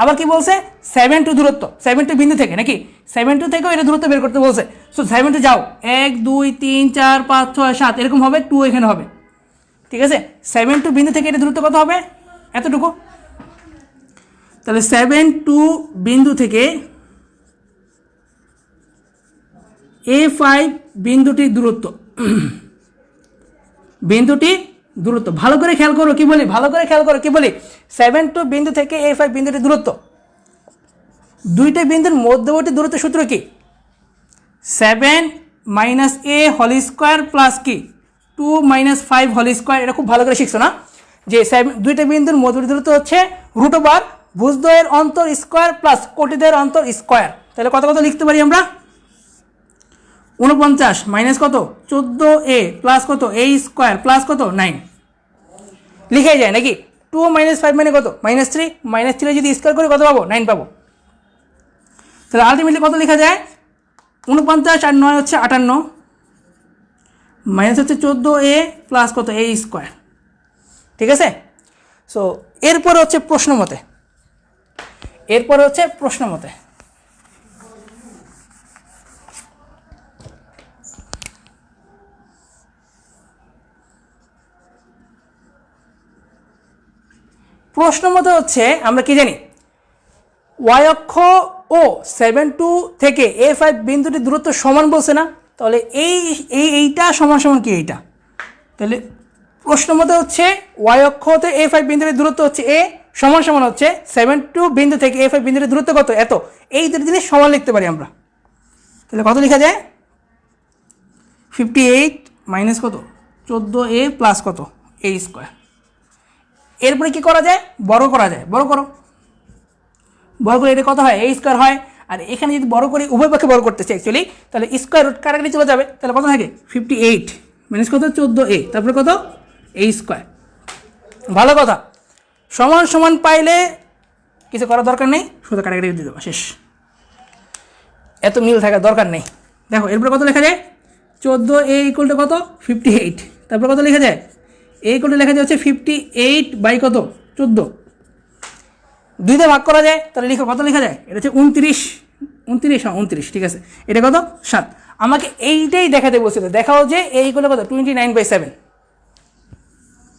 আবার কি বলছে 7 টু দূরত্ব, 7 টু বিন্দু থেকে নাকি, 7 টু থেকেও এটা দূরত্ব বের করতে বলছে। সো 7 টু যাও 1 2 3 4 5 6 7 এরকম হবে, 2 এখানে হবে, ঠিক আছে। 7 টু বিন্দু থেকে এটা দূরত্ব কত হবে এতটুকু, তাহলে 7 টু বিন্দু থেকে A5 বিন্দুটির দূরত্ব ভালো করে খেয়াল করো কি বলি, ভালো করে খেয়াল করো কি বলি, 7 টু বিন্দু থেকে A5 বিন্দুটির দূরত্ব, দুইটা বিন্দুর মধ্যবর্তী দূরত্বের সূত্র কি 7 minus a whole square plus কি 2 মাইনাস 5 হোল স্কোয়ার। এটা খুব ভালো করে শিখছো না, যে দুইটা বিন্দুর মধ্যবর্তী দূরত্ব হচ্ছে রুট ওভার ভুজদ্বয়ের অন্তর স্কোয়ার প্লাস কোটিদ্বয়ের অন্তর স্কোয়ার। তাহলে কত কত লিখতে পারি আমরা 49 মাইনাস কত 14a প্লাস কত a স্কোয়ার প্লাস কত 9 লিখে যায় নাকি। 2 মাইনাস 5 মানে কত -3, -3 যদি স্কোয়ার করে কত পাবো 9 পাবো। তাহলে আলটিমেটলি কত লেখা যায় 49 আর 9 হচ্ছে 58, মাইনাস হচ্ছে 14a প্লাস কত a স্কোয়ার, ঠিক আছে। সো এরপরে হচ্ছে প্রশ্ন মতে, হচ্ছে আমরা কি জানি ওয়াই অক্ষ ও 7 থেকে A5 বিন্দুটির দূরত্ব সমান বলছে না, তাহলে এইটা সমান সমান কি এইটা, তাহলে প্রশ্ন মতে হচ্ছে ওয়াই অক্ষ হতে A5 বিন্দুটির দূরত্ব হচ্ছে a সমান সমান হচ্ছে 7 বিন্দু থেকে A5 বিন্দুটির দূরত্ব কত এত, এই দুটো জিনিস সমান লিখতে পারি আমরা। তাহলে কত লেখা যায় 58 মাইনাস কত 14a প্লাস কত a স্কোয়ার। এরপরে কি করা যায় বড় করা যায়, বড় করলে এটা কত হয় a স্কোয়ার হয়, আর এখানে যদি বড় করি উভয় পক্ষে বড় করতেছে অ্যাকচুয়ালি, তাহলে স্কোয়ার রুট কাটাকাটি চলে যাবে, তাহলে কত থাকে 58 মাইনাস কত 14a তারপরে কত a স্কোয়ার। ভালো কথা, সমান সমান পাইলে কিছু করার দরকার নেই, শুধু কাটাকাটি দিয়ে দেবো শেষ, এত মিল থাকার দরকার নেই। দেখো এরপরে কত লেখা যায় 14a ইকুয়াল টু কত 58, তারপরে কত লেখা যায় a ইকুয়াল টু লেখা যায় হচ্ছে 58 বাই কত 14, 2 দিয়ে ভাগ করা যায়, তাহলে লিখো কত লেখা যায় এটা হচ্ছে 29, ঠিক আছে। এটা কত 7, আমাকে এইটাই দেখাতে বলছিল, দেখাও যে a ইকুয়াল টু কত 29/7,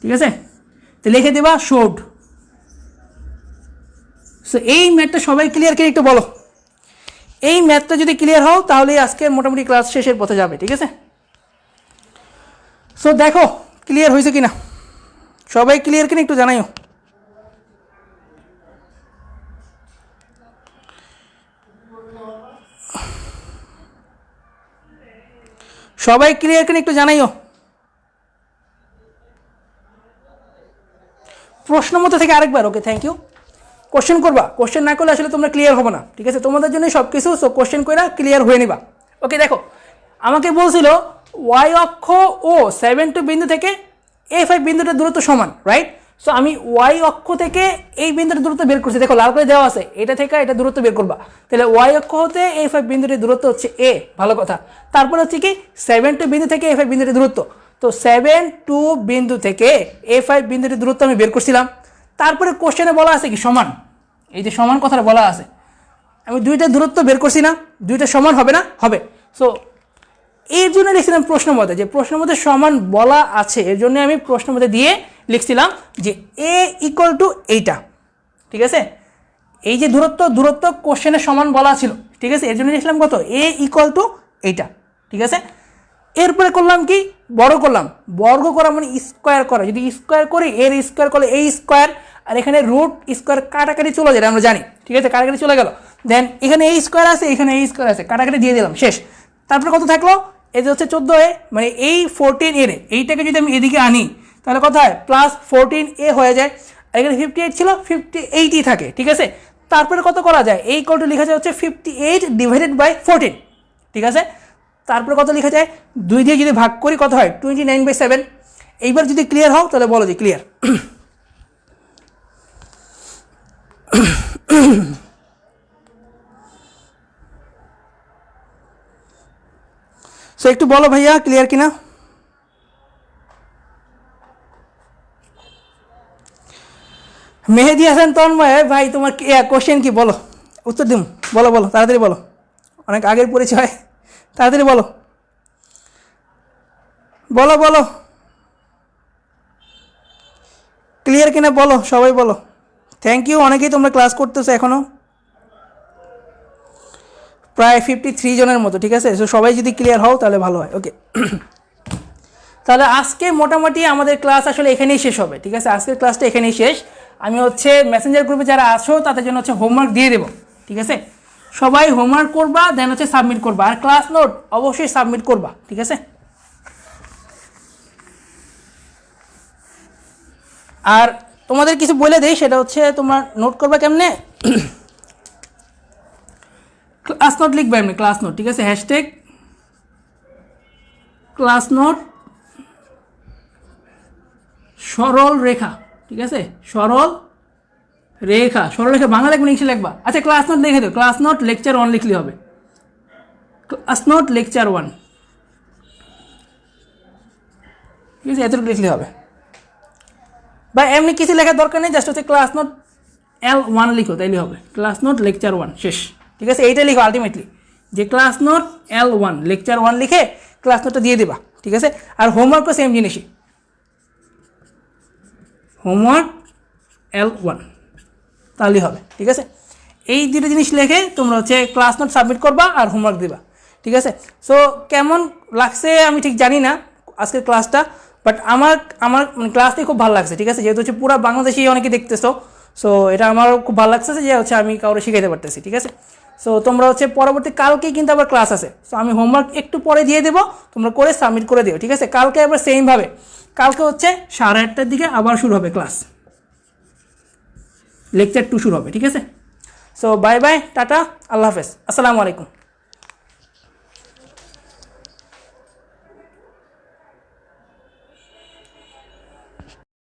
ঠিক আছে। তো লিখে দেবা শোড। সো এই ম্যাথটা সবাই ক্লিয়ার করে একটু বলো, এই ম্যাথটা যদি ক্লিয়ার হও তাহলে আজকে মোটামুটি ক্লাস শেষের পথে যাবে, ঠিক আছে। সো দেখো ক্লিয়ার হয়েছে কিনা, সবাই ক্লিয়ার কিনা একটু জানাইও। সবাই ক্লিয়ার কিনা একটু জানাইও। প্রশ্ন মতো থেকে আরেকবার, ওকে থ্যাংক ইউ। কোশ্চেন করবা, কোশ্চেন না করলে আসলে তোমরা ক্লিয়ার হবে না, ঠিক আছে। তোমাদের জন্য সব কিছু, সো কোশ্চেন করে ক্লিয়ার হয়ে নিবা। ওকে দেখো আমাকে বলছিল ওয়াই অক্ষ ও 7 বিন্দু থেকে A5 বিন্দুটার দূরত্ব সমান, রাইট। সো আমি ওয়াই অক্ষ থেকে এই বিন্দুটির দূরত্ব বের করছি, দেখো লাল করে দেওয়া আছে, এটা থেকে এটা দূরত্ব বের করবা, তাহলে ওয়াই অক্ষ হতে এই ফাইভ বিন্দুটির দূরত্ব হচ্ছে এ, ভালো কথা। তারপর হচ্ছে কি 7 টু বিন্দু থেকে এ ফাইভ বিন্দুটির দূরত্ব, তো 7 টু বিন্দু থেকে এ ফাইভ বিন্দুটির দূরত্ব আমি বের করছিলাম। তারপরে কোশ্চেনে বলা আছে কি সমান, এই যে সমান কথাটা বলা আছে, আমি দুইটা দূরত্ব বের করছি না, দুইটা সমান হবে না, হবে। সো এর জন্য লিখছিলাম প্রশ্ন মধ্যে, যে প্রশ্নের মধ্যে সমান বলা আছে, এর জন্য আমি প্রশ্নের মধ্যে দিয়ে লিখছিলাম যে এ ইকুয়াল টু এইটা, ঠিক আছে। এই যে দূরত্ব কোশ্চেনে সমান বলা ছিল, ঠিক আছে, এর জন্য লিখলাম কত, এ ইকুয়াল টু এইটা, ঠিক আছে। এরপরে করলাম কি, বড় করলাম, বর্গ করা মানে স্কোয়ার করা, যদি স্কোয়ার করি এর স্কোয়ার করলে এই স্কোয়ার, আর এখানে রুট স্কোয়ার কাটাকাটি চলে যায়, আমরা জানি, ঠিক আছে, কাটাকাটি চলে গেল। দেন এখানে এই স্কোয়ার আছে, এখানে এই স্কোয়ার আছে, কাটাকাটি দিয়ে দিলাম, শেষ। তারপরে কত থাকলো, এই যে হচ্ছে 14a, মানে এই 14a এইটাকে যদি আমি এদিকে আনি তাহলে কত হয়, প্লাস 14a হয়ে যায়, আর এখানে 58 ছিল, 58ই থাকে, ঠিক আছে। তারপরে কত করা যায়, এই ইকুয়াল টু লেখা যায় হচ্ছে 58 ডিভাইডেড বাই 14, ঠিক আছে। তারপরে কত লেখা যায়, 2 দিয়ে যদি ভাগ করি কত হয়, 29/7। এইবার যদি ক্লিয়ার হও তাহলে বলো যে ক্লিয়ার। সো একটু বলো ভাইয়া ক্লিয়ার কিনা। মেহেদি হাসান তন্ময়, ভাই তোমার কোশ্চেন কি, বলো, উত্তর দিম, বলো বলো তাড়াতাড়ি বলো, অনেক আগের পরিচয়, তাড়াতাড়ি বলো বলো বলো, ক্লিয়ার কিনা বলো, সবাই বলো। থ্যাংক ইউ, অনেকেই তোমরা ক্লাস করতেছো এখনো, প্রায় 53 জনের মতো, ঠিক আছে। সো সবাই যদি ক্লিয়ার হও তাহলে ভালো হয়, ওকে। তাহলে আজকে মোটামুটি আমাদের ক্লাস আসলে এখানেই শেষ হবে, ঠিক আছে, আজকের ক্লাসটা এখানেই শেষ। আমি হচ্ছে মেসেঞ্জার গ্রুপে যারা আসো তাদের জন্য হচ্ছে হোমওয়ার্ক দিয়ে দেবো, ঠিক আছে। সবাই হোমওয়ার্ক করবা, দেন হচ্ছে সাবমিট করবা, আর ক্লাস নোট অবশ্যই সাবমিট করবা, ঠিক আছে। আর তোমাদের কিছু বলে দেই, সেটা হচ্ছে তোমরা নোট করবা কেমনে, ক্লাস নোট লিখবা এমনি, ক্লাস নোট, ঠিক আছে, হ্যাশট্যাগ ক্লাস নোট সরল রেখা, ঠিক আছে, সরল রেখা বাংলা লিখবে ইংলিশে লিখবা, আচ্ছা ক্লাস নোট লিখে দিও, ক্লাস নোট লেকচার 1 লিখলে হবে, ক্লাস নোট লেকচার 1, ঠিক আছে, এতটুকু লিখলে হবে। বা এমনি কিছু লেখার দরকার নেই, জাস্ট হচ্ছে ক্লাস নোট L1 লিখো, তাইলে হবে, ক্লাস নোট লেকচার 1, শেষ, ঠিক আছে। এইটা লিখো আলটিমেটলি, যে ক্লাস নোট L1 লেকচার 1 লিখে ক্লাস নোটটা দিয়ে দেবা, ঠিক আছে। আর হোমওয়ার্কও সেম জিনিসই, হোমওয়ার্ক L1, তাহলেই হবে, ঠিক আছে। এই দুটো জিনিস লিখে তোমরা হচ্ছে ক্লাস নোট সাবমিট করবা আর হোমওয়ার্ক দিবা, ঠিক আছে। সো কেমন লাগছে আমি ঠিক জানি না আজকের ক্লাসটা, বাট আমার মানে ক্লাসটাই খুব ভালো লাগছে, ঠিক আছে, যেহেতু হচ্ছে পুরো বাংলাদেশি অনেকে দেখতেছো, সো এটা আমারও খুব ভালো লাগছে যে হচ্ছে আমি কাউকে শিখাইতে পারতেছি, ঠিক আছে। সো তোমরা হচ্ছে পরবর্তী কালকেই কিন্তু আবার ক্লাস আছে, সো আমি হোমওয়ার্ক একটু পরে দিয়ে দেবো, তোমরা করে সাবমিট করে দিও, ঠিক আছে। কালকে আবার সেমভাবে, কালকে হচ্ছে 8:30টার দিকে আবার শুরু হবে ক্লাস, লেকচার 2 শুরু হবে, ঠিক আছে। সো বাই বাই, টাটা, আল্লাহ হাফেজ, আসসালামু আলাইকুম।